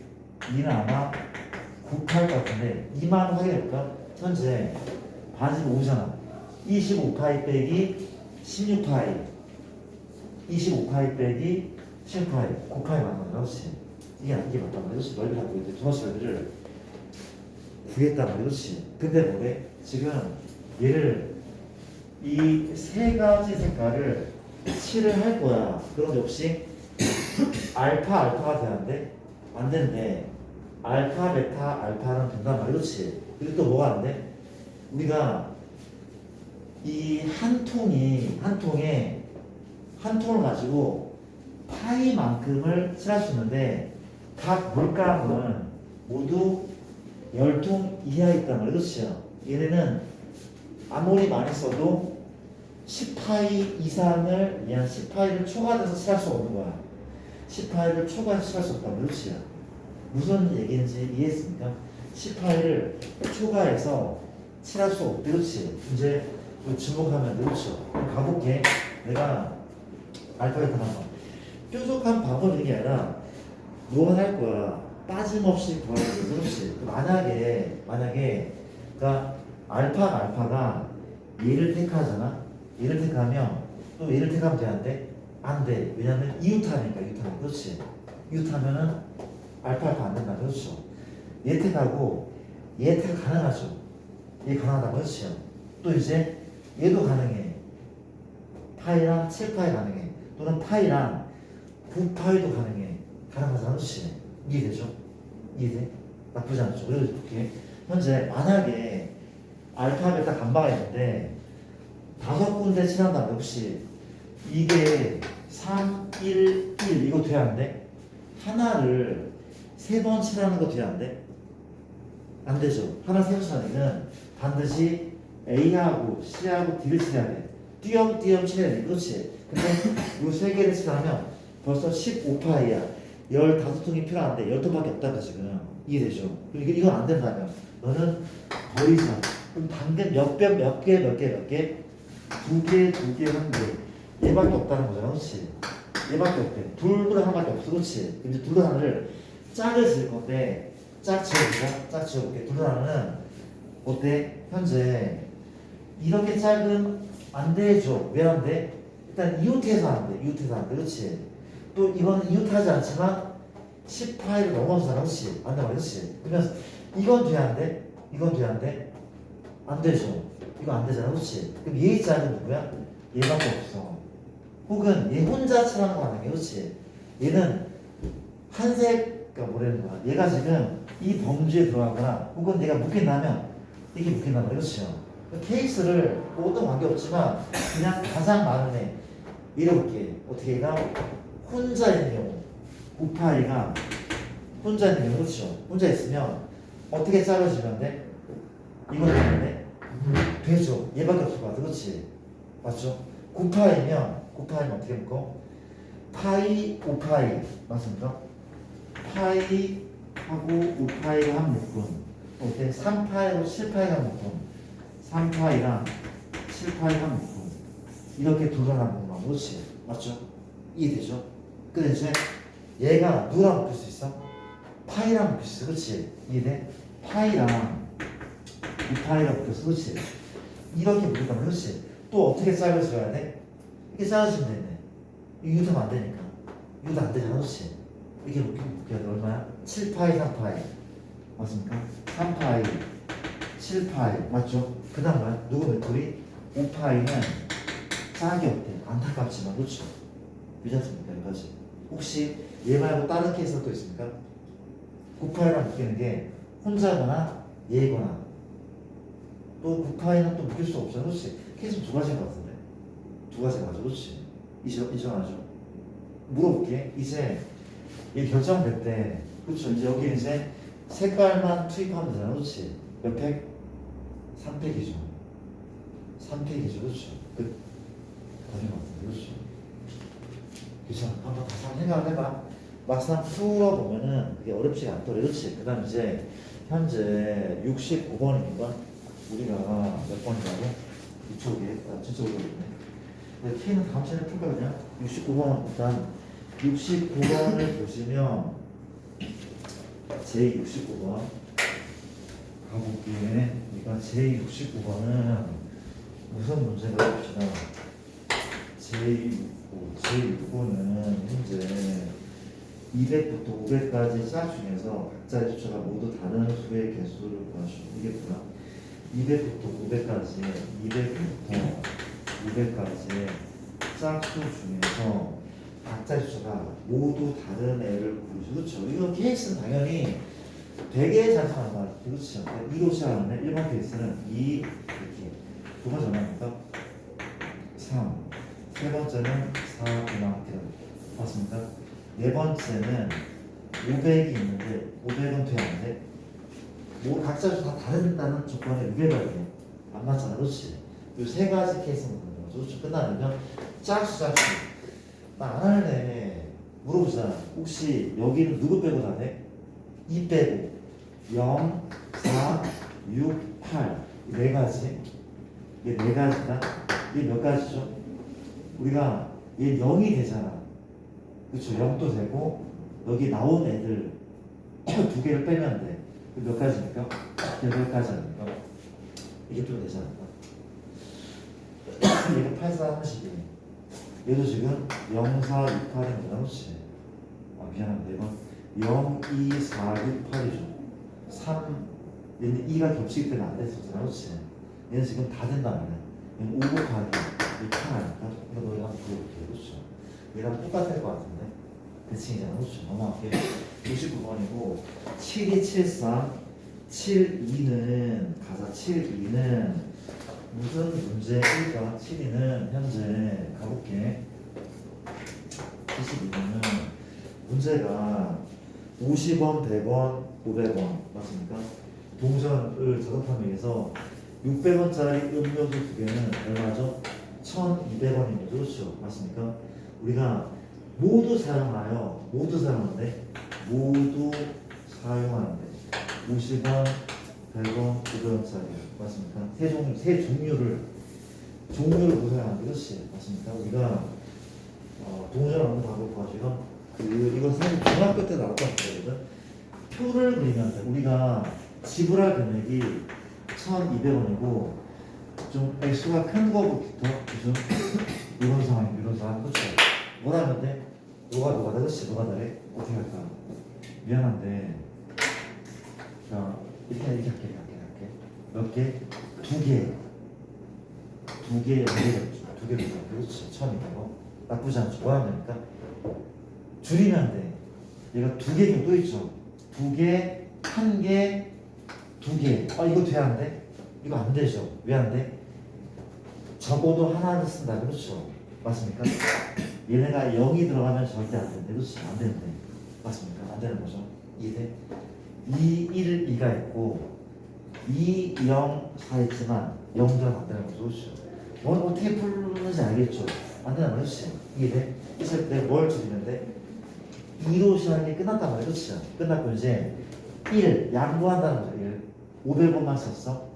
E는 아마 9파일 것 같은데 2만 확인해볼까? 현재 반지름 5잖아. 25파이 빼기 16파이 25파이 빼기 7파이 9파이 맞는 거야. 그렇지? 이게 맞단 말이야. 그렇지? 넓이를 갖고 있는데 도너츠 넓이를 구했단 말이야. 그렇지? 근데 뭐래? 지금 얘를 이 세 가지 색깔을 칠을 할 거야. 그런데 혹시 알파가 되는데 안 되는데 알파, 베타, 알파는 된단 말이야. 그렇지? 그리고 또 뭐가 안 돼? 우리가 이 한 통에 한 통을 가지고 파이만큼을 칠할 수 있는데 각 물감은 모두 10통 이하에 있단 말이야. 그렇죠? 얘네는 아무리 많이 써도 10파이 이상을 위한 10파이를 초과해서 칠할 수 없는 거야. 10파이를 초과해서 칠할 수 없다는 그렇지? 무슨 얘기인지 이해했습니까? 10파이를 초과해서 칠할 수 없대. 그렇지? 이제 주목하면 그렇죠? 가볼게. 내가 알파벳 하나 봐. 뾰족한 방법이 게 아니라 뭐가 할 거야. 빠짐없이 구하는 거지. 그렇지. 만약에 그러니까 알파가 얘를 택하잖아. 얘를 택하면 또 얘를 택하면 되는데 안 돼. 왜냐면 이웃하니까. 그렇지. 이웃하면은 알파 안 된다. 그렇죠. 얘 택하고 얘 택 가능하죠. 얘 가능하다. 그렇죠. 또 이제 얘도 가능해. 파이랑 7파이 가능해. 또는 파이랑 9파이도 가능해. 가능하잖아. 그렇지. 이해되죠? 이해돼? 나쁘지 않죠. 그래서 이렇게 현재 만약에 알파, 베타, 감마가 있는데 5군데 칠한다면 혹시 이게 3, 1, 1 이거 돼야 안 돼? 하나를 3번 칠하는 거 돼야 안 돼? 안 되죠. 하나 3번 칠하는 건 반드시 A하고 C하고 D를 칠해야 돼. 띄엄띄엄 칠해야 돼. 그렇지. 근데 이 3개를 칠하면 벌써 15파이야. 15통이 필요한데 10통밖에 없다고 지금. 이해되죠? 그리고 이건 안 된다면 너는 버리자. 그럼 당근 몇 개? 2개, 1개. 얘밖에 없다는 거잖아. 그렇지? 얘밖에 없대. 둘 하나밖에 없어. 그렇지? 그럼 이제 둘 하나를 짝을 지을 건데 짝 지어보자. 짝 지어볼게. 둘 하나는 어때? 현재 이렇게 짝은 안 되죠. 왜 안 돼? 일단 이웃해서 안 돼. 그렇지? 또 이거는 이웃하지 않지만 10파이를 넘어서잖아. 그렇지? 안 돼. 그렇지? 그러면 이건 돼야 안 돼? 안 되죠. 이거 안 되잖아. 그렇지? 그럼 얘의 짝은 누구야? 얘밖에 없어. 혹은 얘 혼자 칠하는 거 아니야. 그렇지? 얘는 한색, 뭐라는 거야? 얘가 지금 이 범주에 들어가거나 혹은 내가 묶인다면 이게 묶인다면 그렇죠? 케이스를 뭐 어떤 관계 없지만 그냥 가장 많은 애 밀어볼게. 어떻게 얘가 혼자 있는 경우 9파이가 혼자 있는 경우 그렇죠? 혼자 있으면 어떻게 짜여지면 돼? 이건 되는데 되죠. 얘밖에 없을 것 같아. 그렇지? 맞죠? 9파이면 어떻게 묶어? 파이, 5파이 맞습니까? 파이하고 5파이가 한 묶음. 어때? 3파이하고 7파이가 한 묶음. 3파이랑 7파이가 한 묶음. 이렇게 둘러난 묶음. 그렇지? 맞죠? 이해되죠? 근데 이제 얘가 누구랑 묶일 수 있어? 파이랑 묶일 수 있어. 그렇지? 이해돼? 파이랑 2파이랑 묶였어. 그렇지? 이렇게 묶였다면 그렇지? 또 어떻게 잘라줘야 돼? 이렇게 잘라주면 되네. 이거 유도면 안 되니까. 유도 안 되잖아. 그렇지? 이렇게 묶여야 돼. 얼마야? 7파이, 3파이. 맞습니까? 3파이, 7파이. 맞죠? 그 다음 뭐야? 누구 메토리? 5파이는 짝이 없대. 안타깝지만. 그렇죠? 괜찮습니까? 여기까지. 혹시 얘 말고 다른 케이스가 또 있습니까? 9파이랑 묶이는 게 혼자거나 얘거나 또 9파이는 또 묶일 수 없잖아. 그렇지? 케이스 두 가지인 것 같은데. 두 가지가 맞아. 그렇지? 인정하죠? 물어볼게. 이제 얘 결정됐대. 그렇죠? 이제 여기 이제 색깔만 투입하면 되잖아. 그렇지? 몇 팩? 3팩이죠. 3팩이죠. 그렇죠? 끝. 다른 것 같은데. 그렇죠? 그렇죠? 한번 다시 한번 생각을 해봐. 막상 풀어보면은 그게 어렵지가 않더래. 그렇지? 그 다음 이제 현재 69번이니까 우리가 몇 번이라고? 이쪽에, 저쪽으로 있네. K는 다음 시간에 풀까 그냥? 69번 일단 69번을 보시면 제69번 가볼게. 그러니까 제69번은 무슨 문제가 봅시다. 제6번은 현재 200부터 500까지 짝 중에서 각자의 숫자가 모두 다른 수의 개수를 구하시오. 이게 뭐야? 200부터 500까지 짝수 중에서 각자의 숫자가 모두 다른 애를 구하시오. 그렇죠? 이거 케이스는 당연히 되게 잘 사는 말. 그렇죠? 2로 시작하는데 1번 케이스는 2 이렇게 두 번째 얼마입니까? 3 세 번째는 4 이만큼 맞습니까? 네 번째는 500이 있는데 500은 돼 안 돼? 뭐 각자 다 다른다는 조건에 위배가 돼. 안 맞잖아. 그렇지? 이 세 가지 케이스는 그런 거죠. 그렇죠? 끝나면 짝수 나 안 할래. 물어보자. 혹시 여기는 누구 빼고 다 돼? 2 빼고 0, 4, 6, 8 이 네 가지. 이게 네 가지다. 이게 몇 가지죠? 우리가 얘 0이 되잖아. 그쵸? 0도 되고 여기 나온 애들 두 개를 빼면 돼. 몇 가지입니까? 8가지 아닙니까? 이게 좀 되지 않을까? 얘가 84 30이 얘도 지금 0, 4, 6, 8입니다. 그렇지? 아 미안합니다. 이건 0, 2, 4, 6, 8이죠. 3 얘는 2가 겹치기 때문에 안 됐었잖아. 그렇지? 얘는 지금 다 된단 말이야. 얘는 5 곱하기 6 아닐까? 이거 너희가 한번 불러볼게. 그렇죠? 얘랑 똑같을 것 같은데 대칭이잖아. 그렇죠? 넘어갈게. 69번이고 72, 73, 72는 가사 72는 무슨 문제일까? 72는 현재 가볼게. 72번은 문제가 50원, 100원, 500원 맞습니까? 동전을 작업하기 위해서 600원짜리 음료수 두 개는 얼마죠? 1200원입니다. 그렇죠? 맞습니까? 우리가 모두 사용하는데 모두 사용하는데 50원, 100원, 500원짜리 맞습니까? 세 종류를 구사하는데 그렇지? 맞습니까? 우리가 동전을 한번 다 볼까 지금 이건 사실 중학교 때 나왔던 거거든. 표를 그리면 돼. 우리가 지불할 금액이 1200원이고 좀 액수가 큰 거부터 좀 이런 상황 그렇죠? 뭐라면 돼? 뭐가 다르지? 뭐가 다르? 어떻게 할까? 미안한데 자 이렇게 할게 몇 개? 두 개 연결했죠. 두 개로 그렇지. 1200원 나쁘지 않죠. 뭐하면 됩니까? 줄이면 돼. 얘가 두 개 또 있죠. 두 개, 한 개, 두 개. 이거 돼 안 돼? 이거 안 되죠. 왜 안 돼? 적어도 하나를 쓴다. 그렇죠? 맞습니까? 얘네가 0이 들어가면 절대 안 된대. 그렇지? 안 되는데. 맞습니까? 안 되는 거죠. 이해? 2, 1, 2가 있고 2, 0, 4 있지만 0 들어가면 안 되는 거죠. 그렇죠? 뭘 어떻게 풀는지 알겠죠? 안 되는 거지? 이해? 그래서 내가 뭘 줄이면 돼? 2로 시작이 끝났단 말이야. 그렇죠? 끝났고 이제 1 양보한다는 거죠. 1 500원만 썼어.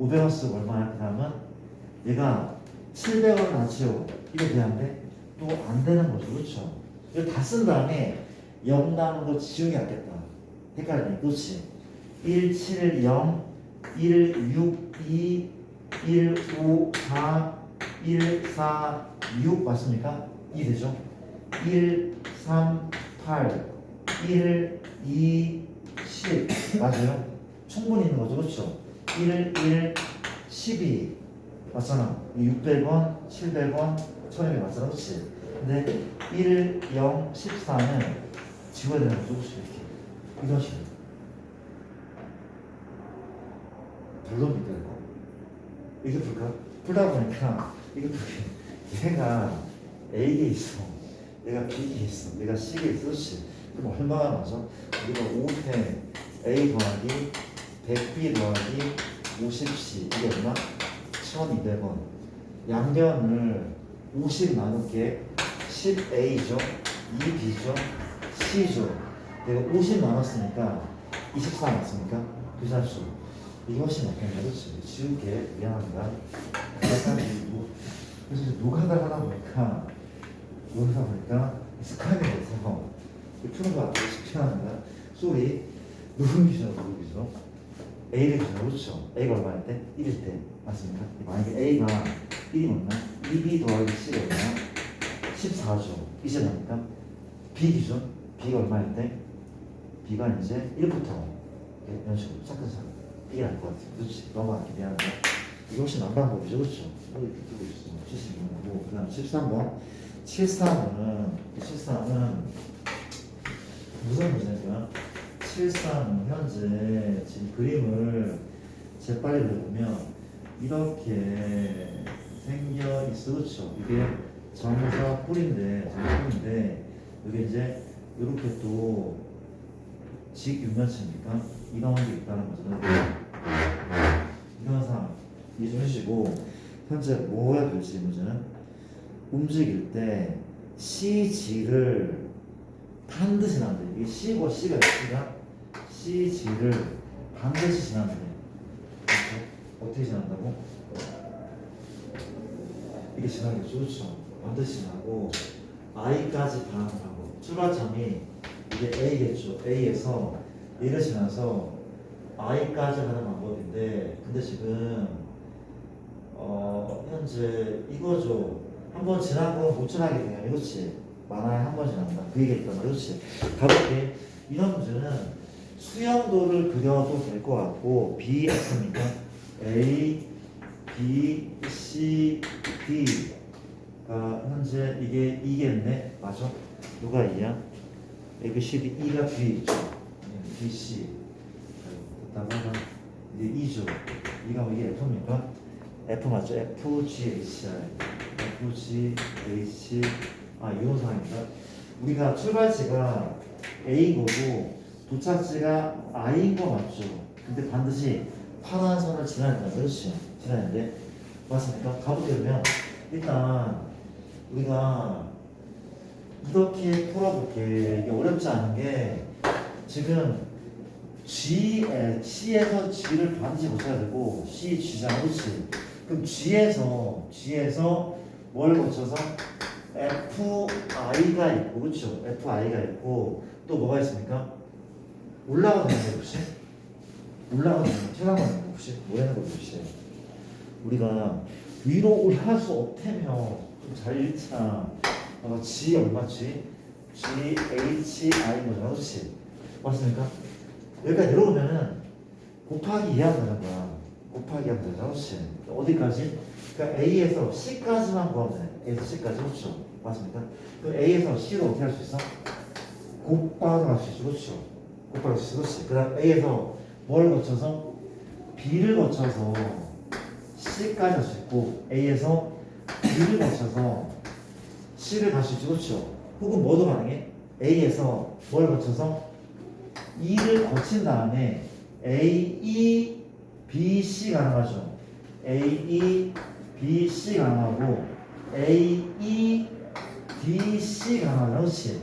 500원 쓰고 얼마야? 그 다음은 얘가 700원 나치요. 이거 돼 안 돼? 또 안 되는 거죠. 그렇죠? 이거 다 쓴 다음에 0 남은 거 지우기 낫겠다. 헷갈리네. 그렇지? 1, 7, 0, 1, 6, 2, 1, 5, 4, 1, 4, 6 맞습니까? 2 되죠? 1, 3, 8, 1, 2, 10 맞아요? 충분히 있는 거죠. 그렇죠? 1, 1, 12 맞잖아. 600원, 700원, 1200 맞잖아. 그렇지? 근데 1, 0, 14는 지워야 되는 거죠. 그렇지? 이렇게 이런 식으로 별로입니까 이거? 이게 풀까? 풀다 보니까 이게 얘가 A에 있어, 얘가 B에 있어, 얘가 C에 있어. 그렇지? 그럼 얼마나 맞아? 우리가 5대 A 더하기 100B 더하기 50C 이게 얼마? 1200원. 양변을 50 나눌게 10A죠, 2B죠, C죠. 내가 50 나눴으니까 24 맞습니까? 그 자수 이게 훨씬 낫겠네. 그렇지? 지울게. 미안합니다. 약간 그래서 노가다를 하다 보니까 습관이 돼서 푸는 거 같아요. 쉽지 않은가? 쏘리 누군 기준으로 누구 기준으로? A를 기준으로. 그렇죠? A가 얼마일 때? 1일 때 맞습니까? 만약에 A가 1이 맞나? 2B 더하기 C가 얼마야? 14죠. 이제 납니까? B 기준? B가 얼마일 때? B가 이제 1부터 이런 식으로 차근차근 이게 나을 것 같아요. 그렇지? 넘어갈게. 미안한데 이게 훨씬 난 방법이죠. 그렇죠? 이렇게 뜨고 있어. 76이고 그 다음 13번 73은 무슨 문제냐면 73은 현재 지금 그림을 재빨리 그려보면 이렇게 생겨 있어. 그렇죠? 이게 정사 뿔인데 여기 이제 이렇게 또 직육면체입니까? 이런 게 있다는 거죠. 이런 상황 이해좀 해주시고 현재 뭐 해야 될지 문제는 움직일 때 CG를 반드시 지나야 돼. 이게 C고 C가 CG를 반드시 지나야 돼. 그렇죠? 어떻게 지난다고? 이게 지나겠죠. 그렇죠? 반드시 지나고 I까지 반응하고 출발점이 이게 A겠죠. A에서 이러시면서 I까지 가는 방법인데 근데 지금 현재 이거죠. 한 번 지난 건 못 지나게 돼요. 그렇지? 만화에 한 번 지난다. 그 얘기했단 말이야. 그렇지? 가볼게. 이런 문제는 수영도를 그려도 될 것 같고 BX니까 A, B, C, D가 현재 이게 2겠네. 맞아? 누가 2야? A, B, C, D, E가 뒤에 있죠. B, C. 그다음에 이제 2죠. 2가 이게 F입니까? F 맞죠? F, G, H, I. F, G, H, 이런 상황입니다. 우리가 출발지가 A인 거고 도착지가 I인 거 맞죠? 근데 반드시 파란 선을 지나야 된다. 그렇지? 지나야 되는데 맞습니까? 가보게 되면 일단 우리가 이렇게 풀어볼게. 이게 어렵지 않은 게 지금 C에서 G를 반드시 고쳐야 되고 C, G잖아. 그렇지? 그럼 G에서 뭘 거쳐서 FI가 있고 그렇죠? FI가 있고 또 뭐가 있습니까? 올라가는 거 혹시? 올라가는 거 최강하는 거 혹시? 뭐라는 거 혹시? 우리가 위로 올라갈 수 없다면 좀 잘 읽자. G 얼마지? GHI인 거잖아. 그렇지? 맞습니까? 여기까지 들어오면은 곱하기 2 하면 되는 거야. 곱하기 하면 되잖아. 그렇지? 어디까지? 그러니까 A에서 C까지만 구하면 돼. A에서 C까지. 그렇죠? 맞습니까? 그럼 A에서 C로 어떻게 할 수 있어? 곱하기 할 수 있어. 그렇죠? 곱하기 할 수 있어. 그렇지? 그 다음 A에서 뭘 거쳐서? B를 거쳐서 C까지 할 수 있고 A에서 B를 거쳐서 C를 갈 수 있지. 그렇죠? 혹은 뭐도 가능해? A에서 뭘 거쳐서 E를 거친 다음에 A, E, B, C 가능하죠. A, E, B, C 가능하고 A, E, D, C 가능하죠. 그렇지?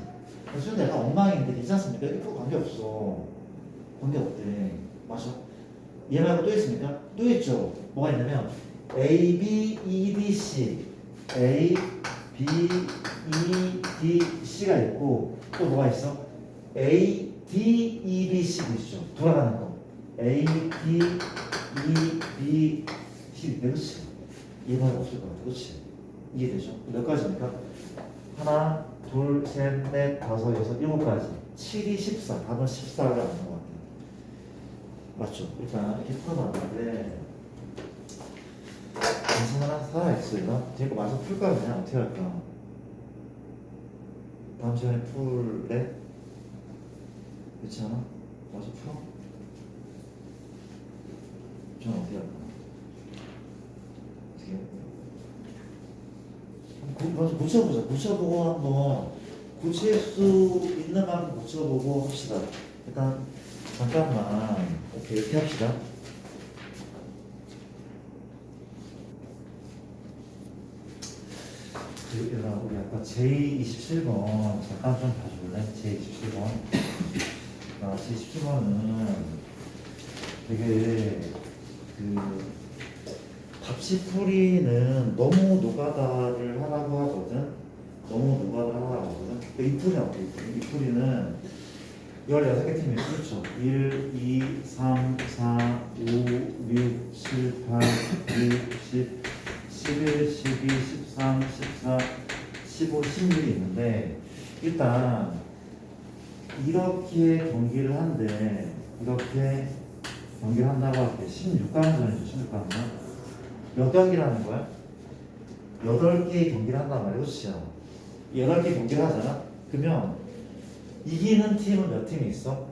수준 약간 엉망인데 괜찮습니까? 1% 관계없어. 관계없대. 맞아? 얘 말고 또 있습니까? 또 있죠. 뭐가 있냐면 A, B, E, D, C A, B, E, D, C가 있고 또 뭐가 있어? A, D, E, B, C도 있죠. 돌아가는 거. A, D, E, B, C. 그렇지? 얘 말고 없을 것 같아. 그렇지? 이해되죠? 몇 가지입니까? 하나, 둘, 셋, 넷, 다섯, 여섯, 일곱 가지. 7이 14. 답은 14가 나온 것 같아요. 맞죠? 일단 이렇게 풀어봤는데 괜찮아? 살아있어요? 제가 마저 풀까 그냥 어떻게 할까? 다음 시간에 풀래? 그렇지 않아? 마저 풀어? 저는 어떻게 할까? 어떻게 먼저 고쳐보자. 고쳐보고 한번 고칠 수 있는 만큼 고쳐보고 합시다. 일단 잠깐만 오케이 이렇게 합시다. 우리 아까 J27번 잠깐 좀 봐줄래? J27번. J27번은 되게 답시풀이는 너무 노가다를 하라고 하거든. 너무 노가다를 하라고 하거든. 이 풀이는 어때? 이 풀이는 16개 팀이 그렇죠. 1, 2, 3, 4, 5, 6, 7, 8, 9, 10, 11, 12, 13, 14, 15, 16이 있는데 일단 이렇게 경기를 한데 이렇게 경기를 한다고 할게 16강전이죠. 16강전 몇 경기라는 거야? 8개의 경기를 한단 말이야. 그렇죠? 8개 경기를 하잖아? 그러면 이기는 팀은 몇 팀이 있어?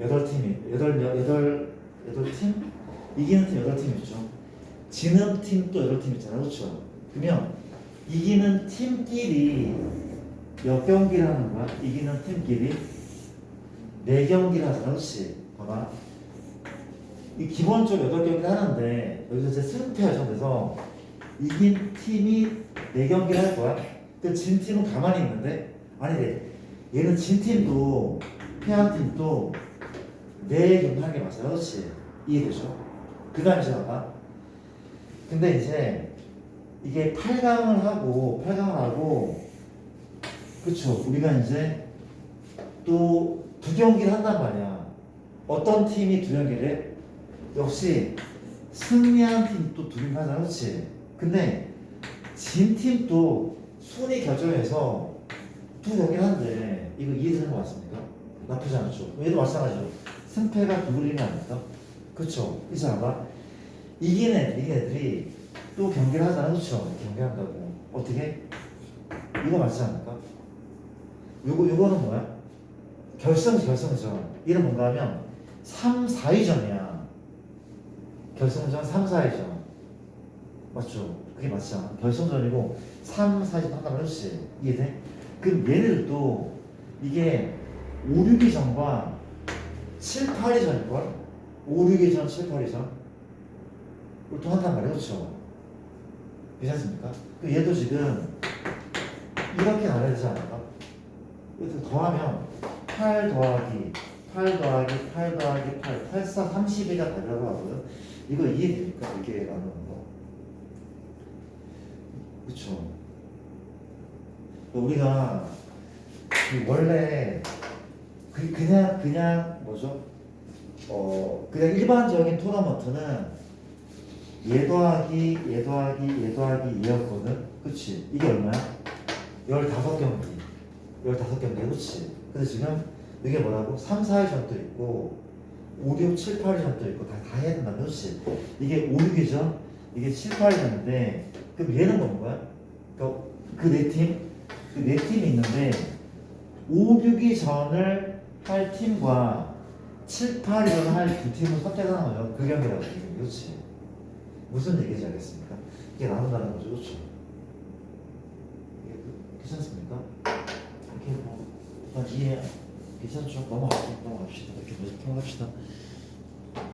8팀이 8팀? 이기는 팀 8팀 있죠. 지는 팀 또 8팀 있잖아. 그렇죠? 그러면 이기는 팀끼리 몇 경기를 하는 거야? 이기는 팀끼리 4경기를 하잖아. 그렇지? 봐봐. 이 기본적으로 8경기를 하는데 여기서 이제 승패 결정돼서 이긴 팀이 4경기를 할 거야. 그 진 팀은 가만히 있는데 아니래. 얘는 진 팀도 패한 팀도 4경기 하는 게 맞아요. 그렇지? 이해되죠? 그 다음에 이제 봐봐. 근데 이제 이게 8강을 하고 그쵸? 우리가 이제 또 2경기를 한단 말이야. 어떤 팀이 두 경기를 해? 역시 승리한 팀이 또 두 경기 하잖아, 그렇지? 근데 진 팀도 순위 결정해서 두 경기를 하는데 이거 이해되는 거 맞습니까? 나쁘지 않죠. 얘도 마찬가지로 승패가 두 그림이 아닙니까? 그쵸? 이제 봐봐. 이긴 애들이 또 경기를 하잖아, 그쵸? 경기한다고. 어떻게? 이거 맞지 않을까? 요거는 뭐야? 결승전. 이는 뭔가 하면 3, 4위전이야. 결승전 3, 4위전. 맞죠? 그게 맞지 않아? 결승전이고 3, 4위전 한다고 했지. 이해돼? 그럼 얘네들도 이게 5, 6위전과 7, 8위전일걸? 5, 6위전, 7, 8위전. 그걸 또 한단 말이야, 그쵸? 괜찮습니까? 얘도 지금 이렇게 나눠야 되지 않을까? 이렇게 더하면 8 더하기 8 더하기 8 더하기 8 8, 4, 32가 되려고 하거든. 이거 이해됩니까? 이렇게 나누는 거. 그쵸? 우리가 원래 그냥 뭐죠? 그냥 일반적인 토너먼트는 얘 더하기 얘 더하기 얘 더하기 얘였거든. 그치? 이게 얼마야? 15경기 15경기 그치? 근데 지금 이게 뭐라고? 3, 4회전도 있고 5, 6, 7, 8회전도 있고 다 해야 된다. 그치? 이게 5, 6이죠? 이게 7, 8회전인데 그럼 얘는 뭔 거야? 그 네 팀이 있는데 5, 6위전을 할 팀과 7, 8위전을 할 두 팀을 선택하는 거예요. 그 경기라고. 그렇지? 무슨 얘기인지 알겠습니까? 이게 나눈다는 거죠. 그렇죠? 이게 괜찮습니까? 이렇게 뭐 일단 이해 괜찮죠? 넘어갑시다. 이렇게 먼저 통합시다.